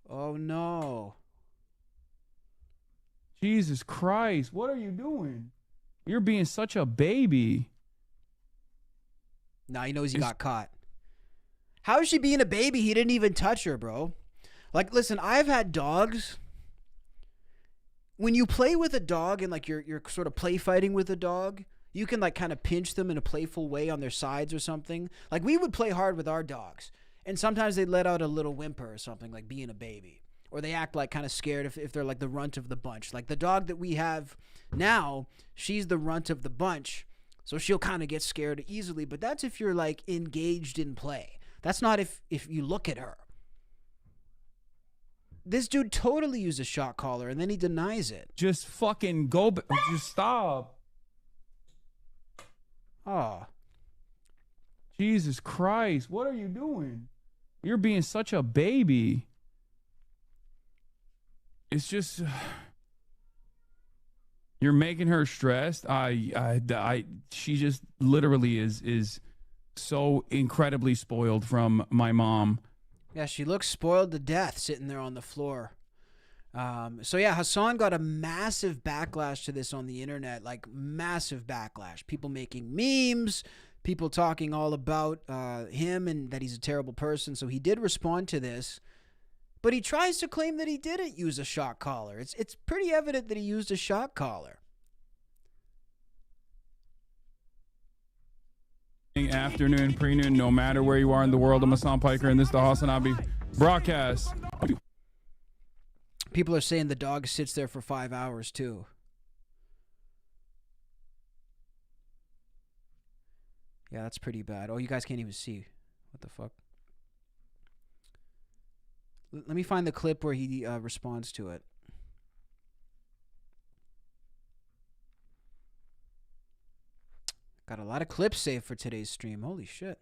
Oh no. Jesus Christ, what are you doing? You're being such a baby. Nah, he knows he got caught. How is she being a baby? He didn't even touch her, bro. Like, listen, I've had dogs. When you play with a dog and like you're sort of play fighting with a dog, you can like kind of pinch them in a playful way on their sides or something. Like we would play hard with our dogs, and sometimes they let out a little whimper or something, like being a baby, or they act like kind of scared if they're like the runt of the bunch. Like the dog that we have now, she's the runt of the bunch, so she'll kind of get scared easily. But that's if you're like engaged in play. That's not if you look at her. This dude totally used a shock collar, and then he denies it. Just fucking go, just stop. Oh. Jesus Christ, what are you doing? You're being such a baby. It's just, you're making her stressed. She just literally is so incredibly spoiled from my mom. Yeah, she looks spoiled to death sitting there on the floor. So yeah, Hassan got a massive backlash to this on the internet, like massive backlash. People making memes, people talking all about him and that he's a terrible person. So he did respond to this, but he tries to claim that he didn't use a shock collar. It's pretty evident that he used a shock collar. Afternoon, pre-noon, no matter where you are in the world, I'm Hassan Piker, and this is the Hassan Abi broadcast. People are saying the dog sits there for 5 hours too. Yeah, that's pretty bad. Oh, you guys can't even see. What the fuck? Let me find the clip where he responds to it. Got a lot of clips saved for today's stream. Holy shit.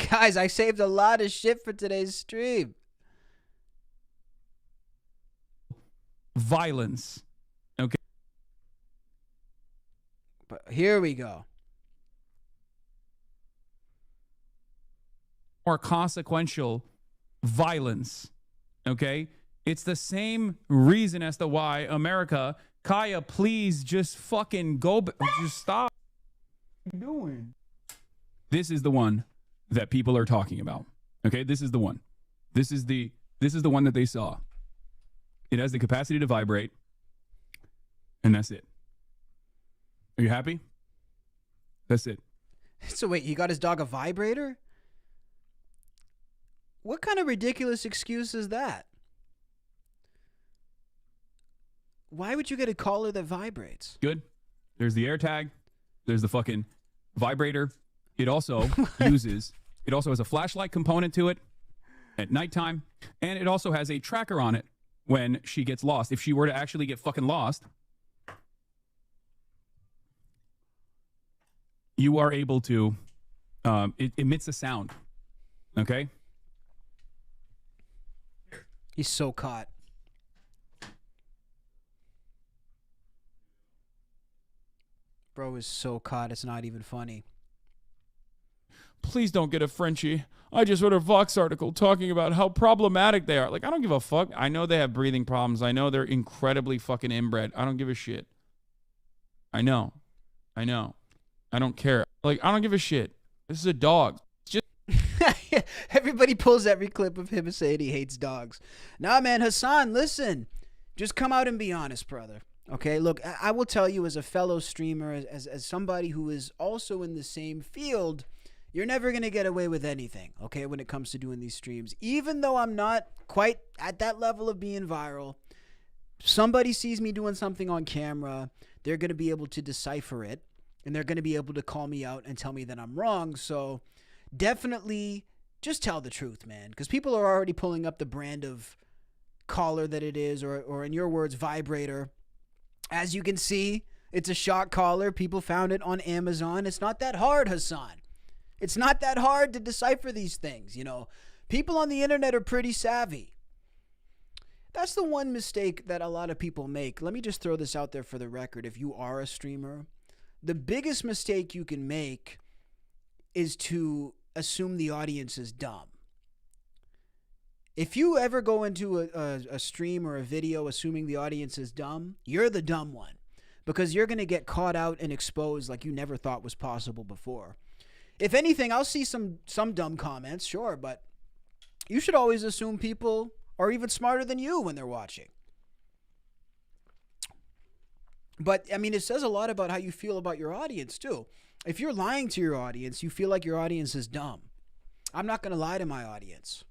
Guys, I saved a lot of shit for today's stream. Violence. Okay. But here we go. More consequential violence. Okay? It's the same reason as to why America, Kaya, please just fucking go, just stop. What are you doing? This is the one that people are talking about. Okay? This is the one. This is the one that they saw. It has the capacity to vibrate, and that's it. Are you happy? That's it. So wait, he got his dog a vibrator? What kind of ridiculous excuse is that? Why would you get a collar that vibrates? Good. There's the AirTag. There's the fucking vibrator. It also it also has a flashlight component to it at nighttime. And it also has a tracker on it when she gets lost. If she were to actually get fucking lost, you are able to, it emits a sound. Okay? He's so caught. Bro is so caught, it's not even funny. Please don't get a Frenchie. I just read a Vox article talking about how problematic they are. Like, I don't give a fuck. I know they have breathing problems. I know they're incredibly fucking inbred. I don't give a shit. I know. I don't care. Like, I don't give a shit. This is a dog. Just Everybody pulls every clip of him saying he hates dogs. Nah, man, Hassan, listen. Just come out and be honest, brother. Okay, look, I will tell you as a fellow streamer, as somebody who is also in the same field, you're never going to get away with anything, okay, when it comes to doing these streams. Even though I'm not quite at that level of being viral, somebody sees me doing something on camera, they're going to be able to decipher it, and they're going to be able to call me out and tell me that I'm wrong. So definitely just tell the truth, man. Because people are already pulling up the brand of collar that it is, or in your words, vibrator. As you can see, it's a shock collar. People found it on Amazon. It's not that hard, Hassan. It's not that hard to decipher these things, you know. People on the internet are pretty savvy. That's the one mistake that a lot of people make. Let me just throw this out there for the record. If you are a streamer, the biggest mistake you can make is to assume the audience is dumb. If you ever go into a stream or a video assuming the audience is dumb, you're the dumb one, because you're going to get caught out and exposed like you never thought was possible before. If anything, I'll see some dumb comments, sure, but you should always assume people are even smarter than you when they're watching. But, I mean, it says a lot about how you feel about your audience, too. If you're lying to your audience, you feel like your audience is dumb. I'm not going to lie to my audience.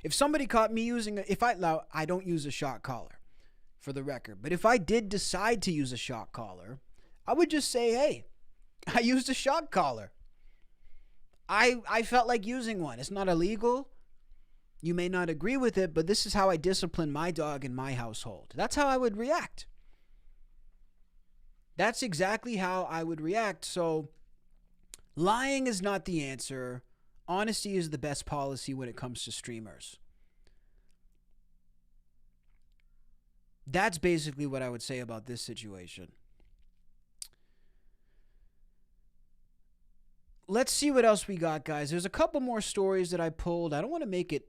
If somebody caught me using, I don't use a shock collar, for the record. But if I did decide to use a shock collar, I would just say, hey, I used a shock collar. I felt like using one. It's not illegal. You may not agree with it, but this is how I discipline my dog in my household. That's how I would react. That's exactly how I would react. So lying is not the answer. Honesty is the best policy when it comes to streamers. That's basically what I would say about this situation. Let's see what else we got, guys. There's a couple more stories that I pulled. I don't want to make it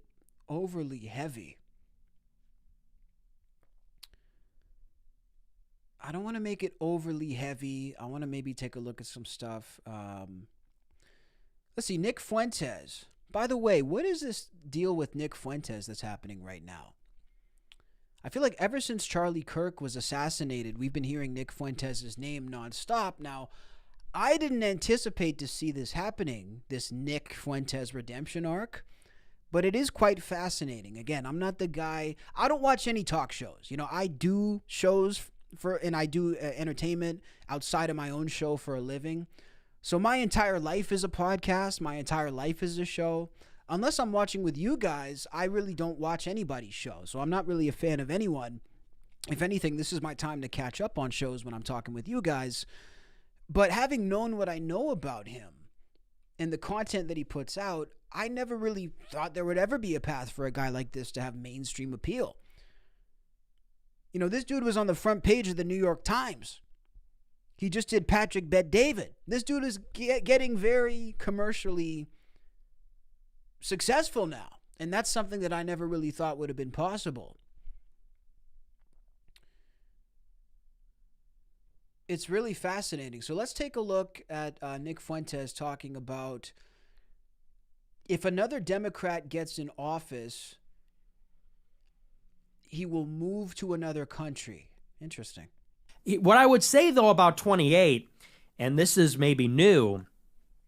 overly heavy. I want to maybe take a look at some stuff. Let's see, Nick Fuentes. By the way, what is this deal with Nick Fuentes that's happening right now? I feel like ever since Charlie Kirk was assassinated, we've been hearing Nick Fuentes' name nonstop. Now, I didn't anticipate to see this happening, this Nick Fuentes redemption arc, but it is quite fascinating. Again, I'm not the guy, I don't watch any talk shows. You know, I do shows and I do entertainment outside of my own show for a living. So my entire life is a podcast. My entire life is a show. Unless I'm watching with you guys, I really don't watch anybody's show. So I'm not really a fan of anyone. If anything, this is my time to catch up on shows when I'm talking with you guys. But having known what I know about him and the content that he puts out, I never really thought there would ever be a path for a guy like this to have mainstream appeal. You know, this dude was on the front page of the New York Times. He just did Patrick Bet David. This dude is getting very commercially successful now. And that's something that I never really thought would have been possible. It's really fascinating. So let's take a look at Nick Fuentes talking about if another Democrat gets in office, he will move to another country. Interesting. What I would say, though, about 28, and this is maybe new,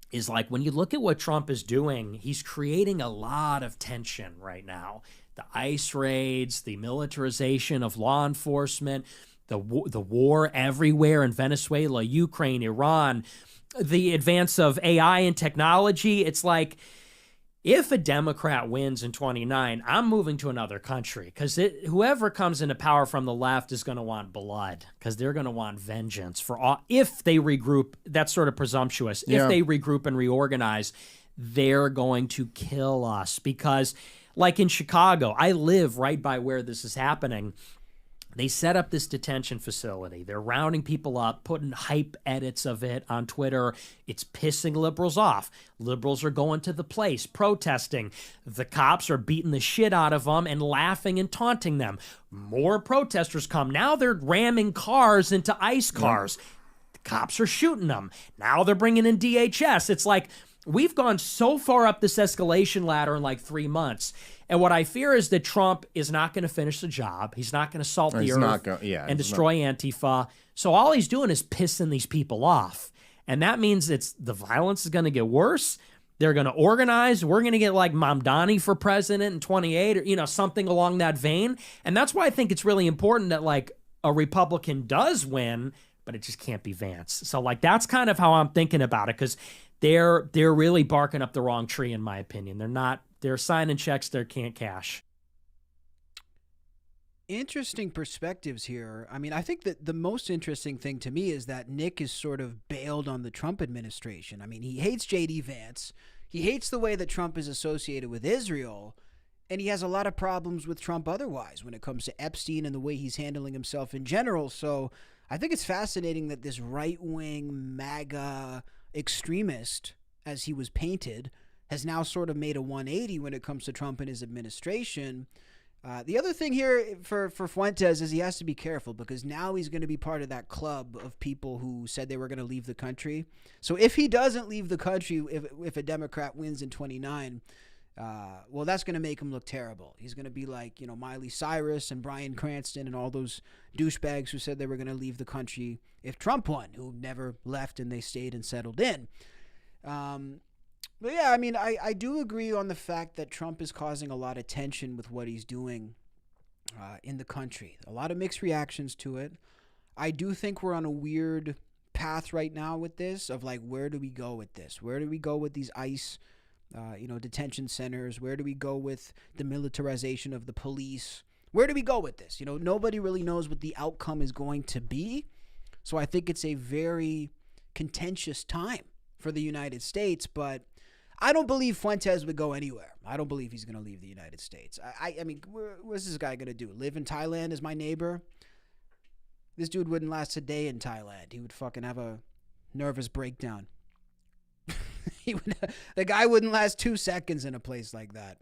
is like when you look at what Trump is doing, he's creating a lot of tension right now. The ICE raids, the militarization of law enforcement, the war everywhere in Venezuela, Ukraine, Iran, the advance of AI and technology. It's like, if a Democrat wins in 29, I'm moving to another country, because whoever comes into power from the left is going to want blood, because they're going to want vengeance for all. If they regroup, that's sort of presumptuous. Yeah. If they regroup and reorganize, they're going to kill us, because like in Chicago, I live right by where this is happening. They set up this detention facility. They're rounding people up, putting hype edits of it on Twitter. It's pissing liberals off. Liberals are going to the place, protesting. The cops are beating the shit out of them and laughing and taunting them. More protesters come. Now they're ramming cars into ICE cars. The cops are shooting them. Now they're bringing in DHS. It's like, we've gone so far up this escalation ladder in like 3 months. And what I fear is that Trump is not going to finish the job. He's not going to salt the earth and destroy Antifa. So all he's doing is pissing these people off. And that means the violence is going to get worse. They're going to organize. We're going to get like Mamdani for president in 28 or, something along that vein. And that's why I think it's really important that like a Republican does win, but it just can't be Vance. So like that's kind of how I'm thinking about it, because they're really barking up the wrong tree, in my opinion. They're signing checks they can't cash. Interesting perspectives here. I mean, I think that the most interesting thing to me is that Nick is sort of bailed on the Trump administration. I mean, he hates J.D. Vance. He hates the way that Trump is associated with Israel. And he has a lot of problems with Trump otherwise when it comes to Epstein and the way he's handling himself in general. So I think it's fascinating that this right-wing MAGA extremist, as he was painted, has now sort of made a 180 when it comes to Trump and his administration. The other thing here for Fuentes is he has to be careful because now he's going to be part of that club of people who said they were going to leave the country. So if he doesn't leave the country, if a Democrat wins in 29, well, that's going to make him look terrible. He's going to be like, Miley Cyrus and Bryan Cranston and all those douchebags who said they were going to leave the country if Trump won, who never left and they stayed and settled in. But yeah, I mean, I do agree on the fact that Trump is causing a lot of tension with what he's doing in the country. A lot of mixed reactions to it. I do think we're on a weird path right now with this of like, where do we go with this? Where do we go with these ICE, detention centers? Where do we go with the militarization of the police? Where do we go with this? Nobody really knows what the outcome is going to be. So I think it's a very contentious time for the United States, but I don't believe Fuentes would go anywhere. I don't believe he's going to leave the United States. I mean, what's this guy going to do? Live in Thailand as my neighbor? This dude wouldn't last a day in Thailand. He would fucking have a nervous breakdown. The guy wouldn't last 2 seconds in a place like that.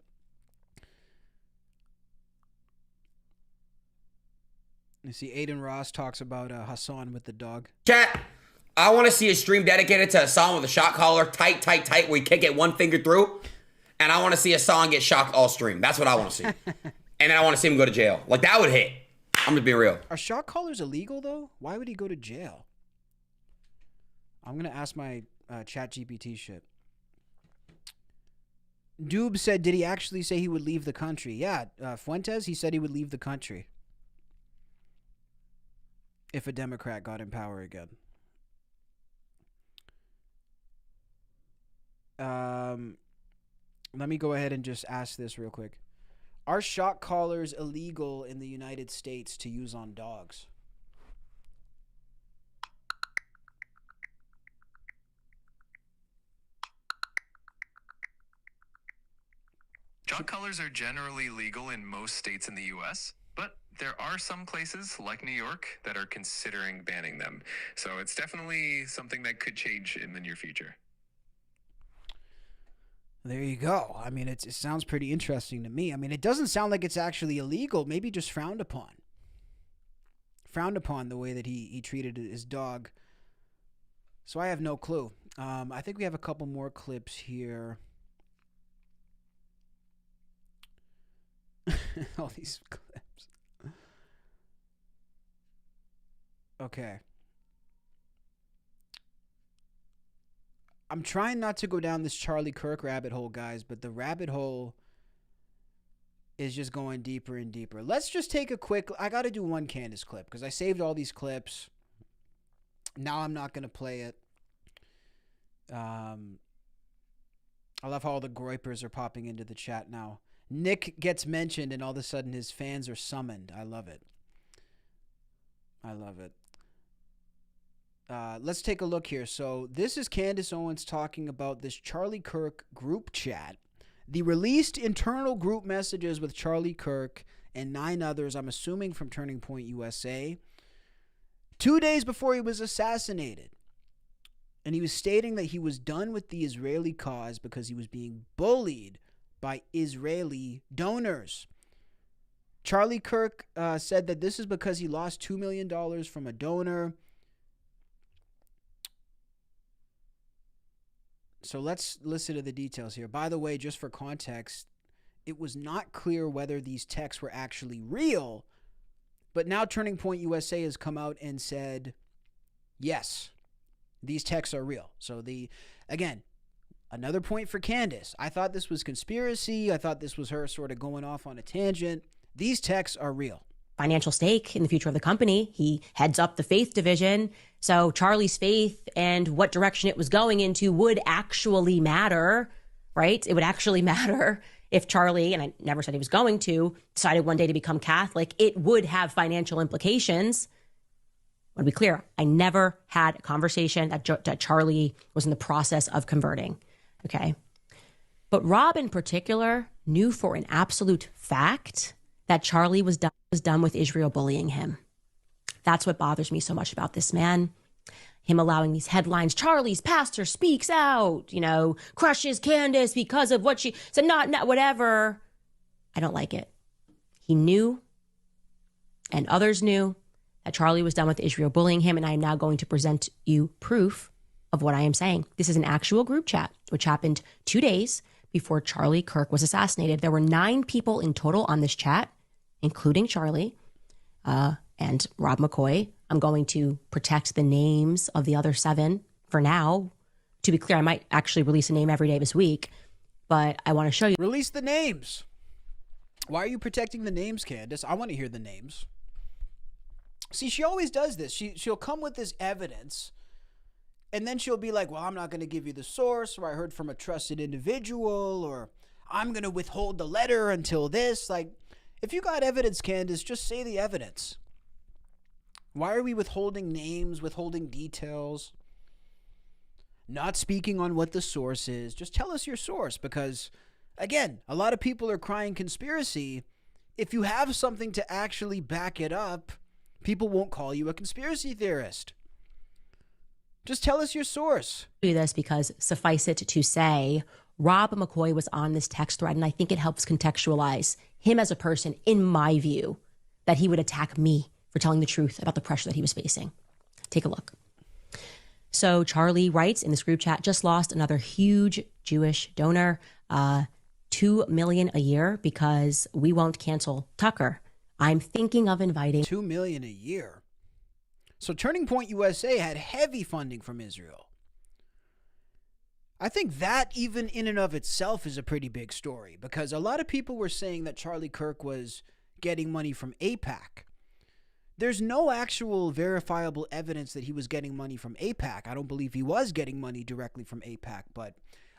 You see, Aiden Ross talks about Hassan with the dog. Chat. I want to see a stream dedicated to Hassan with a shot collar, tight, where you can't get one finger through. And I want to see Hassan get shocked all stream. That's what I want to see. And then I want to see him go to jail. Like, that would hit. I'm just being real. Are shock collars illegal, though? Why would he go to jail? I'm going to ask my chat GPT shit. Doob said, did he actually say he would leave the country? Yeah, Fuentes, he said he would leave the country if a Democrat got in power again. Let me go ahead and just ask this real quick. Are shock collars illegal in the United States to use on dogs? Shock collars are generally legal in most states in the U.S., but there are some places, like New York, that are considering banning them. So it's definitely something that could change in the near future. There you go. I mean, it sounds pretty interesting to me. I mean, it doesn't sound like it's actually illegal. Maybe just frowned upon. Frowned upon the way that he treated his dog. So I have no clue. I think we have a couple more clips here. All these clips. Okay. I'm trying not to go down this Charlie Kirk rabbit hole, guys, but the rabbit hole is just going deeper and deeper. Let's just take a quick... I got to do one Candace clip because I saved all these clips. Now I'm not going to play it. I love how all the groypers are popping into the chat now. Nick gets mentioned and all of a sudden his fans are summoned. I love it. I love it. Let's take a look here. So this is Candace Owens talking about this Charlie Kirk group chat. The released internal group messages with Charlie Kirk and 9 others, I'm assuming from Turning Point USA, 2 days before he was assassinated. And he was stating that he was done with the Israeli cause because he was being bullied by Israeli donors. Charlie Kirk said that this is because he lost $2 million from a donor. So let's listen to the details here. By the way, just for context, it was not clear whether these texts were actually real, but now Turning Point USA has come out and said, yes, these texts are real. So again, another point for Candace. I thought this was conspiracy. I thought this was her sort of going off on a tangent. These texts are real. financial stake in the future of the company. He heads up the faith division. So Charlie's faith and what direction it was going into would actually matter, right? It would actually matter if Charlie, and I never said he was going to, decided one day to become Catholic. It would have financial implications. I want to be clear, I never had a conversation that Charlie was in the process of converting, okay? But Rob in particular knew for an absolute fact that Charlie was done with Israel bullying him. That's what bothers me so much about this man. Him allowing these headlines, Charlie's pastor speaks out, crushes Candace because of what she said, not whatever. I don't like it. He knew, and others knew, that Charlie was done with Israel bullying him, and I am now going to present you proof of what I am saying. This is an actual group chat, which happened 2 days before Charlie Kirk was assassinated. There were 9 people in total on this chat, including Charlie and Rob McCoy. I'm going to protect the names of the other 7 for now. To be clear, I might actually release a name every day this week, but I want to show you. Release the names. Why are you protecting the names, Candace? I want to hear the names. See, she always does this. She'll come with this evidence, and then she'll be like, well, I'm not going to give you the source, or I heard from a trusted individual, or I'm going to withhold the letter until this. Like, if you got evidence, Candace, just say the evidence. Why are we withholding names, withholding details, not speaking on what the source is? Just tell us your source, because, again, a lot of people are crying conspiracy. If you have something to actually back it up, people won't call you a conspiracy theorist. Just tell us your source. Do this because suffice it to say, Rob McCoy was on this text thread, and I think it helps contextualize him as a person, in my view, that he would attack me for telling the truth about the pressure that he was facing. Take a look. So Charlie writes in this group chat, just lost another huge Jewish donor, $2 million a year because we won't cancel Tucker. I'm thinking of inviting $2 million a year. So Turning Point USA had heavy funding from Israel. I think that even in and of itself is a pretty big story, because a lot of people were saying that Charlie Kirk was getting money from AIPAC. There's no actual verifiable evidence that he was getting money from AIPAC. I don't believe he was getting money directly from AIPAC, but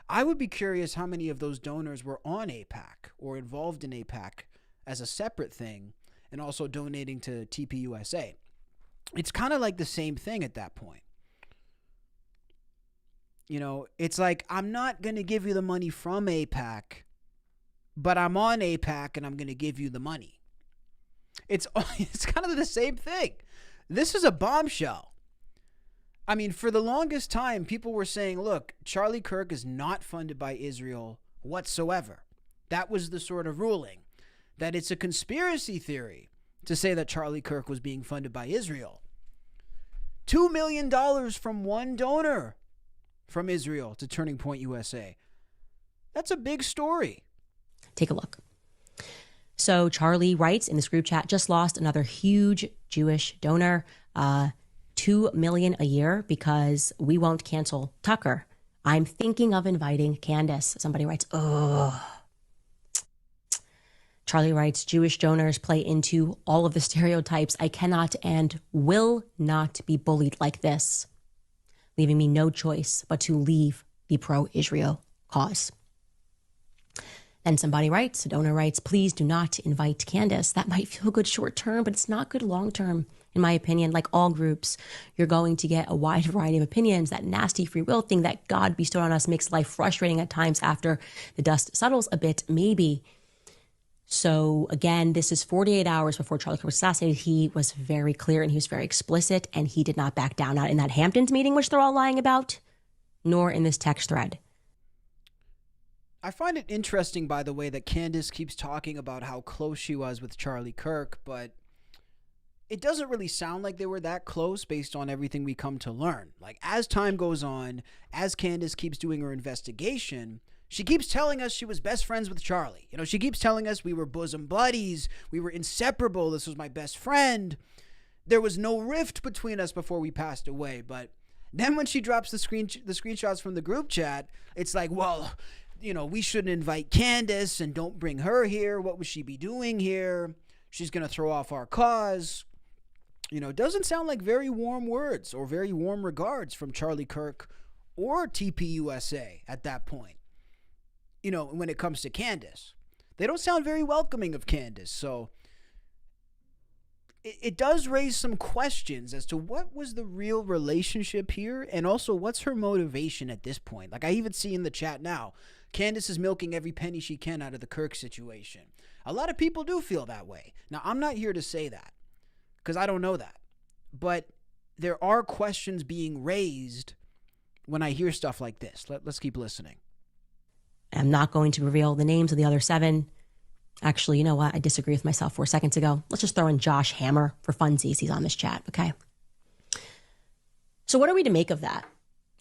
I would be curious how many of those donors were on AIPAC or involved in AIPAC as a separate thing, and also donating to TPUSA. It's kind of like the same thing at that point. It's like, I'm not going to give you the money from AIPAC, but I'm on AIPAC and I'm going to give you the money. It's kind of the same thing. This is a bombshell. I mean, for the longest time, people were saying, look, Charlie Kirk is not funded by Israel whatsoever. That was the sort of ruling. That it's a conspiracy theory to say that Charlie Kirk was being funded by Israel. $2 million from one donor from Israel to Turning Point USA. That's a big story. Take a look. So Charlie writes in this group chat, just lost another huge Jewish donor, $2 million a year because we won't cancel Tucker. I'm thinking of inviting Candace. Somebody writes, ugh. Charlie writes, Jewish donors play into all of the stereotypes. I cannot and will not be bullied like this, leaving me no choice but to leave the pro-Israel cause. Then somebody writes, a donor writes, please do not invite Candace. That might feel good short term, but it's not good long term, in my opinion. Like all groups, you're going to get a wide variety of opinions. That nasty free will thing that God bestowed on us makes life frustrating at times after the dust settles a bit, maybe. So again, this is 48 hours before Charlie Kirk was assassinated. He was very clear and he was very explicit, and he did not back down, not in that Hamptons meeting, which they're all lying about, nor in this text thread. I find it interesting, by the way, that Candace keeps talking about how close she was with Charlie Kirk, but it doesn't really sound like they were that close based on everything we come to learn. Like, as time goes on, as Candace keeps doing her investigation, she keeps telling us she was best friends with Charlie. She keeps telling us we were bosom buddies, we were inseparable, this was my best friend. There was no rift between us before we passed away. But then when she drops the screenshots from the group chat, it's like, well, we shouldn't invite Candace and don't bring her here. What would she be doing here? she's going to throw off our cause. You know, it doesn't sound like very warm words or very warm regards from Charlie Kirk or TPUSA at that point. You know, when it comes to Candace, they don't sound very welcoming of Candace. So it does raise some questions as to what was the real relationship here, and also what's her motivation at this point. Like I even see in the chat now, Candace is milking every penny she can out of the Kirk situation. A lot of people do feel that way. Now, I'm not here to say that because I don't know that. But there are questions being raised when I hear stuff like this. Let's keep listening. I'm not going to reveal the names of the other 7. Actually, you know what? I disagree with myself 4 seconds ago. Let's just throw in Josh Hammer for funsies. He's on this chat, okay? So what are we to make of that?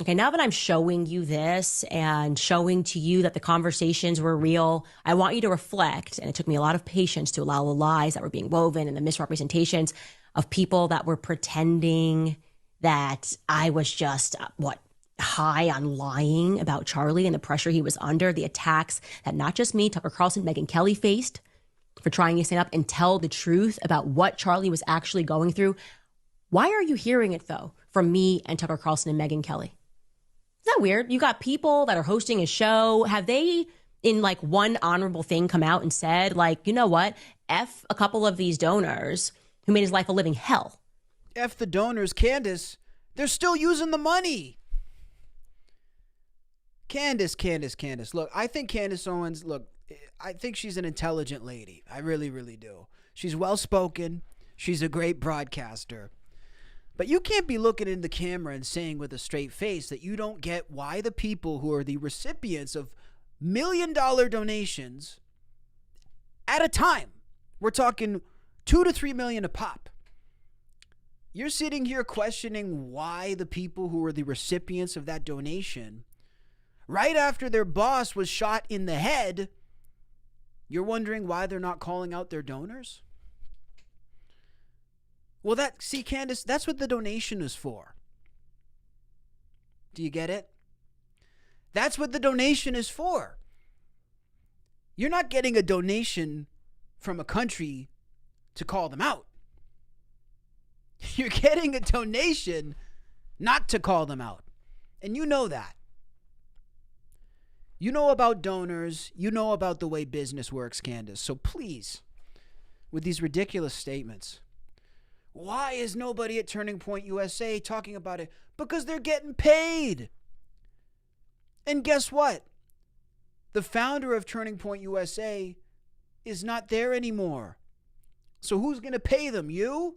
Okay, now that I'm showing you this and showing to you that the conversations were real, I want you to reflect, and it took me a lot of patience to allow the lies that were being woven and the misrepresentations of people that were pretending that I was just, high on lying about Charlie and the pressure he was under, the attacks that not just me, Tucker Carlson, Megyn Kelly faced for trying to stand up and tell the truth about what Charlie was actually going through. Why are you hearing it, though, from me and Tucker Carlson and Megyn Kelly? Isn't that weird? You got people that are hosting a show. Have they, in like one honorable thing, come out and said, like, you know what? F a couple of these donors who made his life a living hell. F the donors, Candace. They're still using the money. Candace. Look, I think Candace Owens, I think she's an intelligent lady. I really, really do. She's well-spoken. She's a great broadcaster. But you can't be looking in the camera and saying with a straight face that you don't get why the people who are the recipients of $1 million donations at a time, we're talking $2 to $3 million a pop. You're sitting here questioning why the people who were the recipients of that donation, right after their boss was shot in the head, you're wondering why they're not calling out their donors? Well, Candace, that's what the donation is for. Do you get it? That's what the donation is for. You're not getting a donation from a country to call them out. You're getting a donation not to call them out. And you know that. You know about donors. You know about the way business works, Candace. So please, with these ridiculous statements, why is nobody at Turning Point USA talking about it? Because they're getting paid. And guess what? The founder of Turning Point USA is not there anymore. So who's going to pay them? You?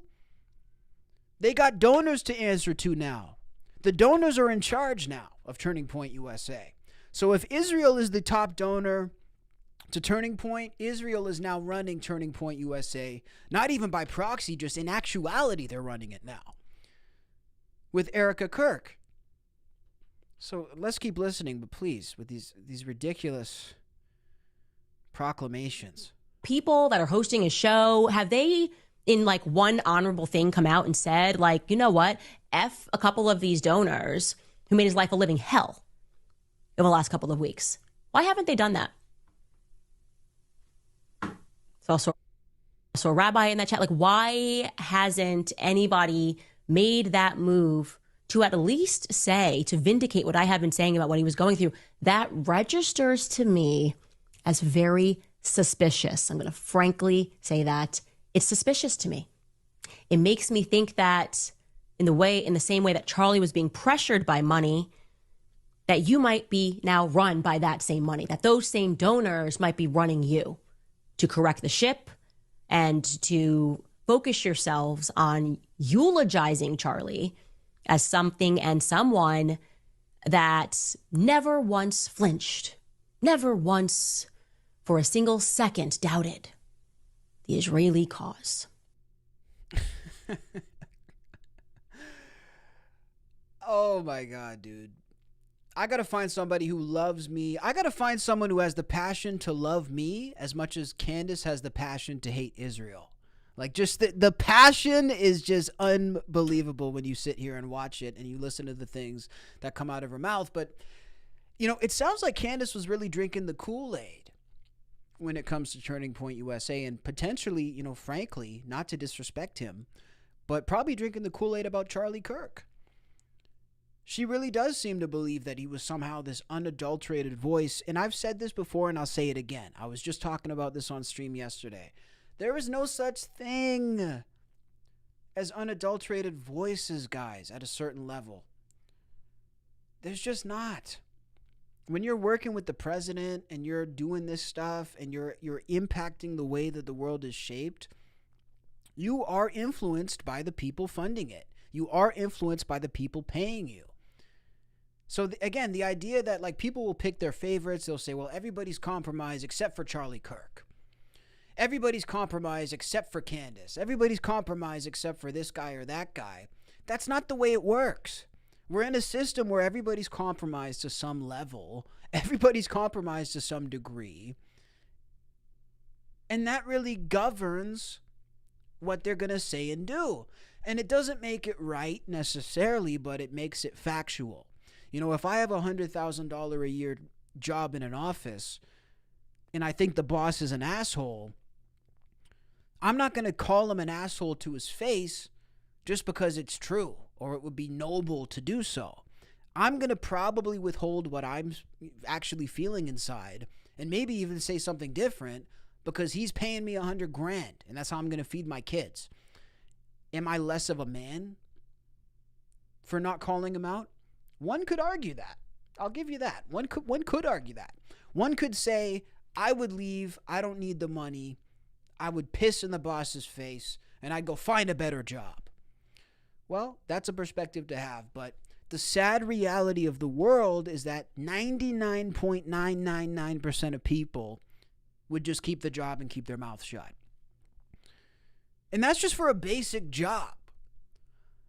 They got donors to answer to now. The donors are in charge now of Turning Point USA. So if Israel is the top donor to Turning Point, Israel is now running Turning Point USA, not even by proxy, just in actuality, they're running it now with Erica Kirk. So let's keep listening, but please, with these ridiculous proclamations. People that are hosting a show, have they, in like one honorable thing, come out and said, like, you know what? F a couple of these donors who made his life a living hell in the last couple of weeks. Why haven't they done that? It's also a rabbi in that chat. Like, why hasn't anybody made that move to at least say, to vindicate what I have been saying about what he was going through? That registers to me as very suspicious. I'm going to frankly say that. It's suspicious to me. It makes me think that in the same way that Charlie was being pressured by money, that you might be now run by that same money, that those same donors might be running you to correct the ship and to focus yourselves on eulogizing Charlie as something and someone that never once flinched, never once for a single second doubted the Israeli cause. Oh my God, dude. I got to find somebody who loves me. I got to find someone who has the passion to love me as much as Candace has the passion to hate Israel. Like, just the passion is just unbelievable when you sit here and watch it and you listen to the things that come out of her mouth. But, you know, it sounds like Candace was really drinking the Kool-Aid when it comes to Turning Point USA, and potentially, you know, frankly, not to disrespect him, but probably drinking the Kool-Aid about Charlie Kirk. She really does seem to believe that he was somehow this unadulterated voice. And I've said this before and I'll say it again. I was just talking about this on stream yesterday. There is no such thing as unadulterated voices, guys, at a certain level. There's just not. When you're working with the president and you're doing this stuff and you're impacting the way that the world is shaped, you are influenced by the people funding it. You are influenced by the people paying you. So again, the idea that like people will pick their favorites, they'll say, well, everybody's compromised except for Charlie Kirk. Everybody's compromised except for Candace. Everybody's compromised except for this guy or that guy. That's not the way it works. We're in a system where everybody's compromised to some level. Everybody's compromised to some degree. And that really governs what they're going to say and do. And it doesn't make it right necessarily, but it makes it factual. You know, if I have a $100,000 a year job in an office and I think the boss is an asshole, I'm not going to call him an asshole to his face just because it's true or it would be noble to do so. I'm going to probably withhold what I'm actually feeling inside and maybe even say something different because he's paying me $100,000 and that's how I'm going to feed my kids. Am I less of a man for not calling him out? One could argue that. I'll give you that. One could argue that. One could say, I would leave. I don't need the money. I would piss in the boss's face and I'd go find a better job. Well, that's a perspective to have, but the sad reality of the world is that 99.999% of people would just keep the job and keep their mouth shut. And that's just for a basic job.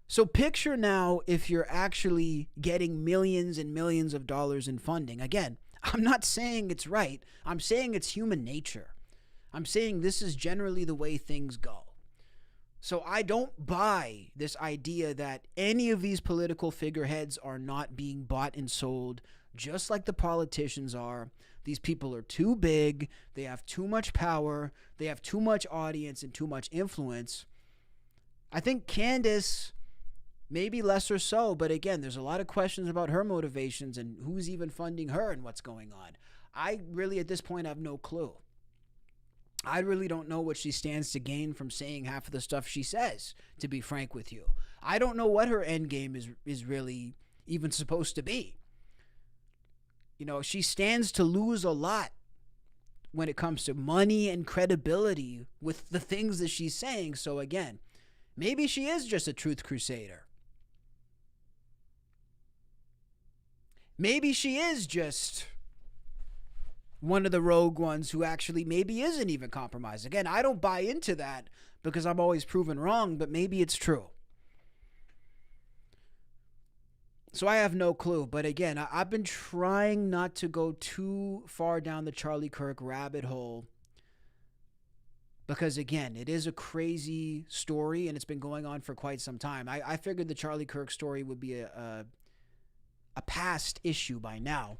So picture now if you're actually getting millions and millions of dollars in funding. Again, I'm not saying it's right. I'm saying it's human nature. I'm saying this is generally the way things go. So I don't buy this idea that any of these political figureheads are not being bought and sold just like the politicians are. These people are too big. They have too much power. They have too much audience and too much influence. I think Candace, maybe less or so, but again, there's a lot of questions about her motivations and who's even funding her and what's going on. I really, at this point, have no clue. I really don't know what she stands to gain from saying half of the stuff she says, to be frank with you. I don't know what her end game is really even supposed to be. You know, she stands to lose a lot when it comes to money and credibility with the things that she's saying. So again, maybe she is just a truth crusader. Maybe she is just one of the rogue ones who actually maybe isn't even compromised. Again, I don't buy into that because I'm always proven wrong, but maybe it's true. So I have no clue. But again, I've been trying not to go too far down the Charlie Kirk rabbit hole because, again, it is a crazy story and it's been going on for quite some time. I figured the Charlie Kirk story would be a past issue by now.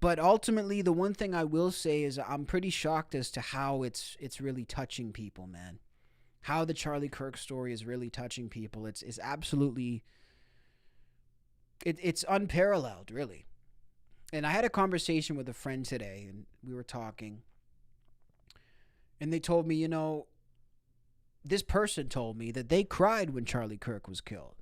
But ultimately, the one thing I will say is I'm pretty shocked as to how it's really touching people, man. How the Charlie Kirk story is really touching people. It's absolutely, it's unparalleled, really. And I had a conversation with a friend today, and we were talking. And they told me, you know, this person told me that they cried when Charlie Kirk was killed.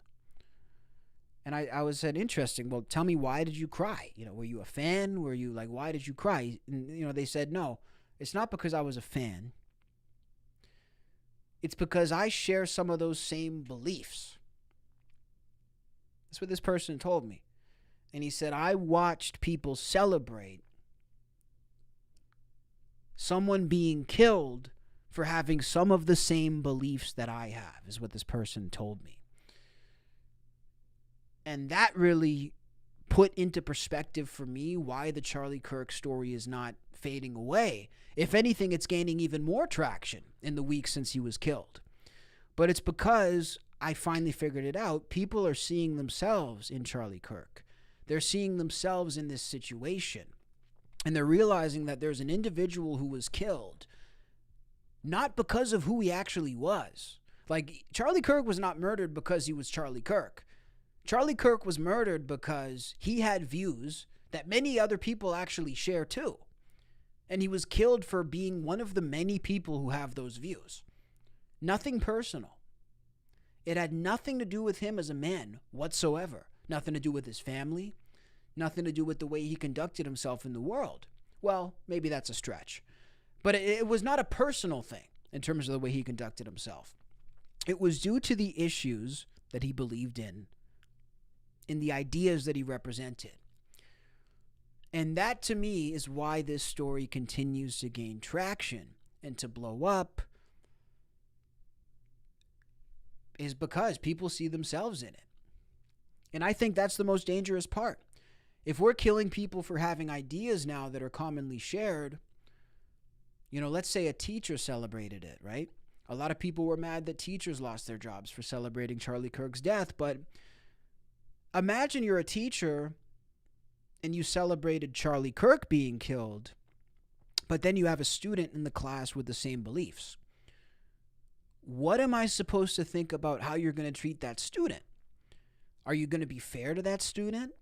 And I said, interesting. Well, tell me, why did you cry? You know, were you a fan? Were you like, why did you cry? And, you know, they said, no, it's not because I was a fan. It's because I share some of those same beliefs. That's what this person told me. And he said, I watched people celebrate someone being killed for having some of the same beliefs that I have, is what this person told me. And that really put into perspective for me why the Charlie Kirk story is not fading away. If anything, it's gaining even more traction in the weeks since he was killed. But it's because I finally figured it out. People are seeing themselves in Charlie Kirk. They're seeing themselves in this situation. And they're realizing that there's an individual who was killed, not because of who he actually was. Like, Charlie Kirk was not murdered because he was Charlie Kirk. Charlie Kirk was murdered because he had views that many other people actually share too. And he was killed for being one of the many people who have those views. Nothing personal. It had nothing to do with him as a man whatsoever. Nothing to do with his family. Nothing to do with the way he conducted himself in the world. Well, maybe that's a stretch. But it was not a personal thing in terms of the way he conducted himself. It was due to the issues that he believed in the ideas that he represented. And that, to me, is why this story continues to gain traction and to blow up, is because people see themselves in it. And I think that's the most dangerous part. If we're killing people for having ideas now that are commonly shared, let's say a teacher celebrated it, right? A lot of people were mad that teachers lost their jobs for celebrating Charlie Kirk's death, but imagine you're a teacher and you celebrated Charlie Kirk being killed, but then you have a student in the class with the same beliefs. What am I supposed to think about how you're going to treat that student? Are you going to be fair to that student?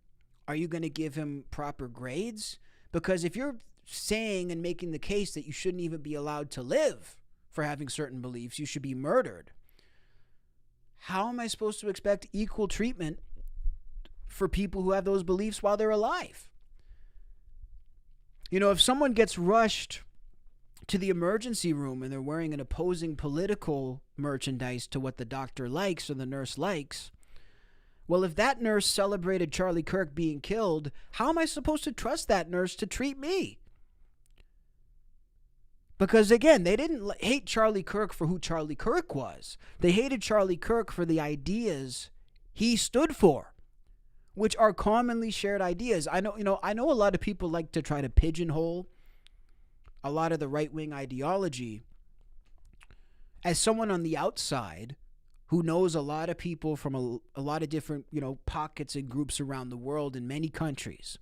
Are you going to give him proper grades? Because if you're saying and making the case that you shouldn't even be allowed to live for having certain beliefs, you should be murdered, how am I supposed to expect equal treatment for people who have those beliefs while they're alive? If someone gets rushed to the emergency room and they're wearing an opposing political merchandise to what the doctor likes or the nurse likes, well, if that nurse celebrated Charlie Kirk being killed, how am I supposed to trust that nurse to treat me? Because, again, they didn't hate Charlie Kirk for who Charlie Kirk was. They hated Charlie Kirk for the ideas he stood for, which are commonly shared ideas. I know a lot of people like to try to pigeonhole a lot of the right-wing ideology. As someone on the outside who knows a lot of people from a lot of different, pockets and groups around the world in many countries,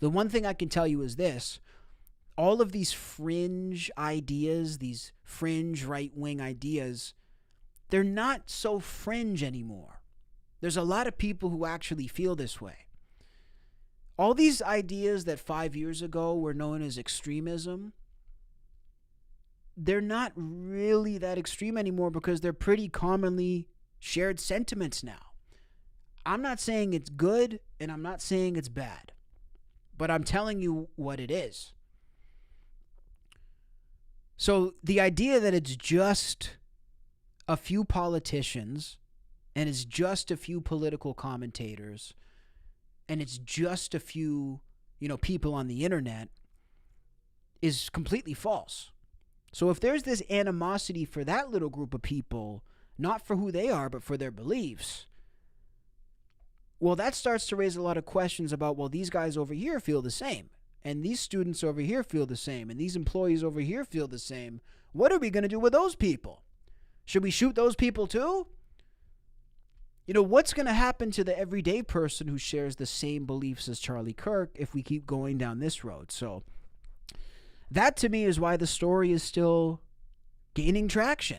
the one thing I can tell you is this: all of these fringe ideas, these fringe right-wing ideas, they're not so fringe anymore. There's a lot of people who actually feel this way. All these ideas that 5 years ago were known as extremism, they're not really that extreme anymore because they're pretty commonly shared sentiments now. I'm not saying it's good and I'm not saying it's bad, but I'm telling you what it is. So the idea that it's just a few politicians and it's just a few political commentators and it's just a few, people on the internet is completely false. So if there's this animosity for that little group of people, not for who they are, but for their beliefs, well, that starts to raise a lot of questions about, well, these guys over here feel the same, and these students over here feel the same, and these employees over here feel the same. What are we going to do with those people? Should we shoot those people too? What's going to happen to the everyday person who shares the same beliefs as Charlie Kirk if we keep going down this road? So that, to me, is why the story is still gaining traction.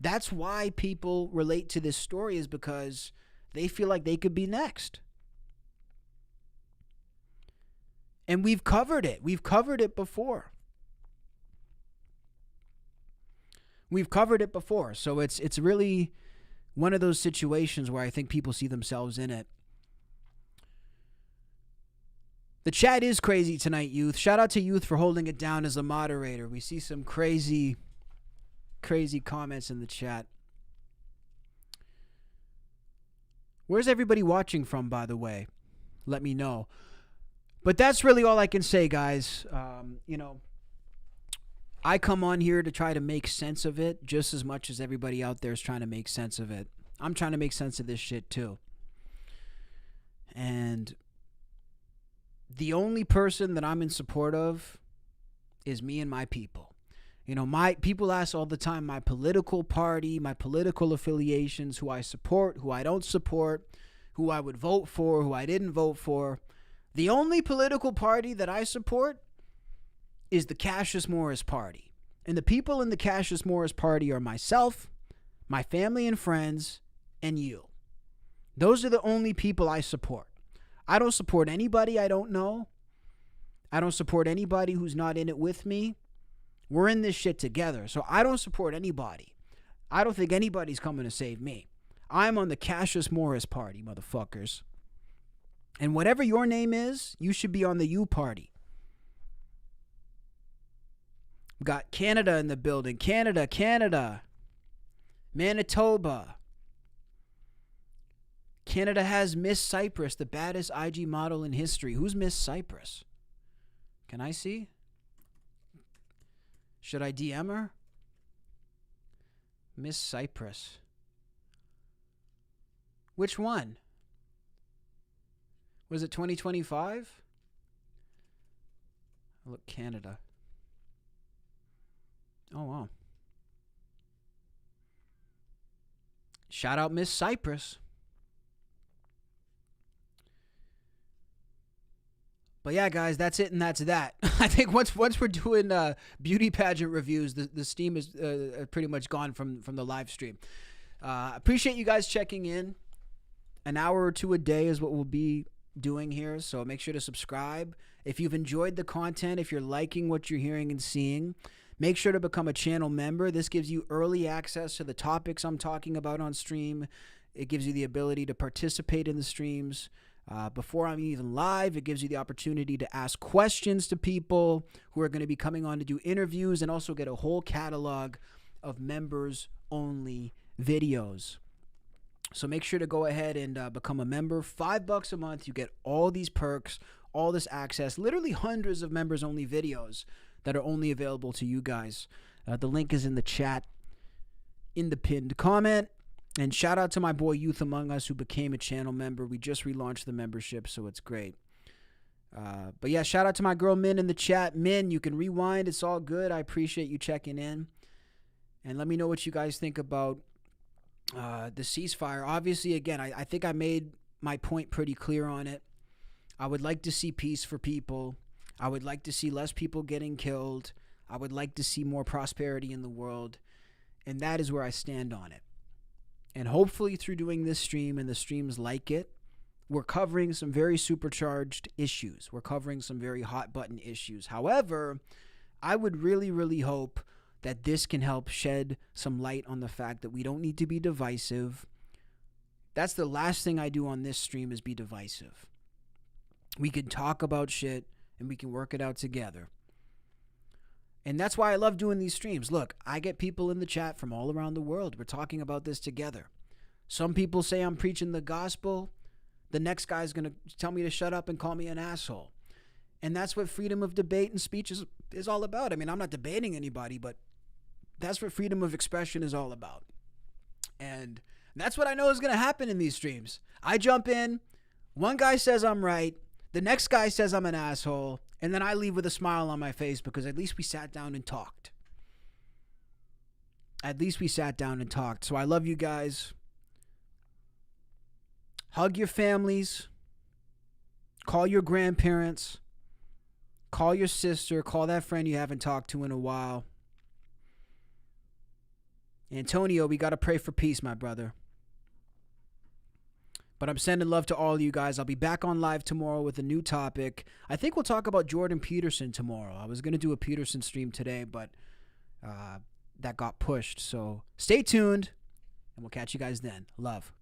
That's why people relate to this story, is because they feel like they could be next. And we've covered it. We've covered it before. So it's really one of those situations where I think people see themselves in it. The chat is crazy tonight, Youth. Shout out to Youth for holding it down as a moderator. We see some crazy comments in the chat. Where's everybody watching from, by the way? Let me know. But that's really all I can say, guys. I come on here to try to make sense of it just as much as everybody out there is trying to make sense of it. I'm trying to make sense of this shit too. And the only person that I'm in support of is me and my people. My people ask all the time my political party, my political affiliations, who I support, who I don't support, who I would vote for, who I didn't vote for. The only political party that I support is the Cassius Morris party. And the people in the Cassius Morris party are myself, my family and friends, and you. Those are the only people I support. I don't support anybody I don't know. I don't support anybody who's not in it with me. We're in this shit together. So I don't support anybody. I don't think anybody's coming to save me. I'm on the Cassius Morris party, motherfuckers. And whatever your name is, you should be on the U party. We've got Canada in the building. Canada. Manitoba. Canada has Miss Cyprus, the baddest IG model in history. Who's Miss Cyprus? Can I see? Should I DM her? Miss Cyprus. Which one? Was it 2025? Look, Canada. Oh, wow. Shout out Miss Cyprus. But yeah, guys, that's it and that's that. I think once we're doing beauty pageant reviews, the steam is pretty much gone from the live stream. Appreciate you guys checking in. An hour or two a day is what we'll be doing here, so make sure to subscribe. If you've enjoyed the content, if you're liking what you're hearing and seeing, make sure to become a channel member. This gives you early access to the topics I'm talking about on stream. It gives you the ability to participate in the streams. Before I'm even live, it gives you the opportunity to ask questions to people who are going to be coming on to do interviews, and also get a whole catalog of members-only videos. So make sure to go ahead and become a member. $5 a month, you get all these perks, all this access, literally hundreds of members-only videos that are only available to you guys. The link is in the chat, in the pinned comment. And shout out to my boy Youth Among Us, who became a channel member. We just relaunched the membership, so it's great. But yeah, shout out to my girl Min in the chat. Min, you can rewind. It's all good. I appreciate you checking in. And let me know what you guys think about the ceasefire. Obviously, again, I think I made my point pretty clear on it. I would like to see peace for people. I would like to see less people getting killed. I would like to see more prosperity in the world. And that is where I stand on it. And hopefully through doing this stream and the streams like it, we're covering some very supercharged issues. We're covering some very hot button issues. However, I would really, really hope that this can help shed some light on the fact that we don't need to be divisive. That's the last thing I do on this stream, is be divisive. We can talk about shit and we can work it out together. And that's why I love doing these streams. Look, I get people in the chat from all around the world. We're talking about this together. Some people say I'm preaching the gospel. The next guy's going to tell me to shut up and call me an asshole. And that's what freedom of debate and speech is all about. I mean, I'm not debating anybody, but that's what freedom of expression is all about. And that's what I know is going to happen in these streams. I jump in, one guy says I'm right, the next guy says I'm an asshole, and then I leave with a smile on my face because at least we sat down and talked. At least we sat down and talked. So I love you guys. Hug your families. Call your grandparents. Call your sister. Call that friend you haven't talked to in a while. Antonio, we got to pray for peace, my brother. But I'm sending love to all of you guys. I'll be back on live tomorrow with a new topic. I think we'll talk about Jordan Peterson tomorrow. I was going to do a Peterson stream today, but that got pushed. So stay tuned, and we'll catch you guys then. Love.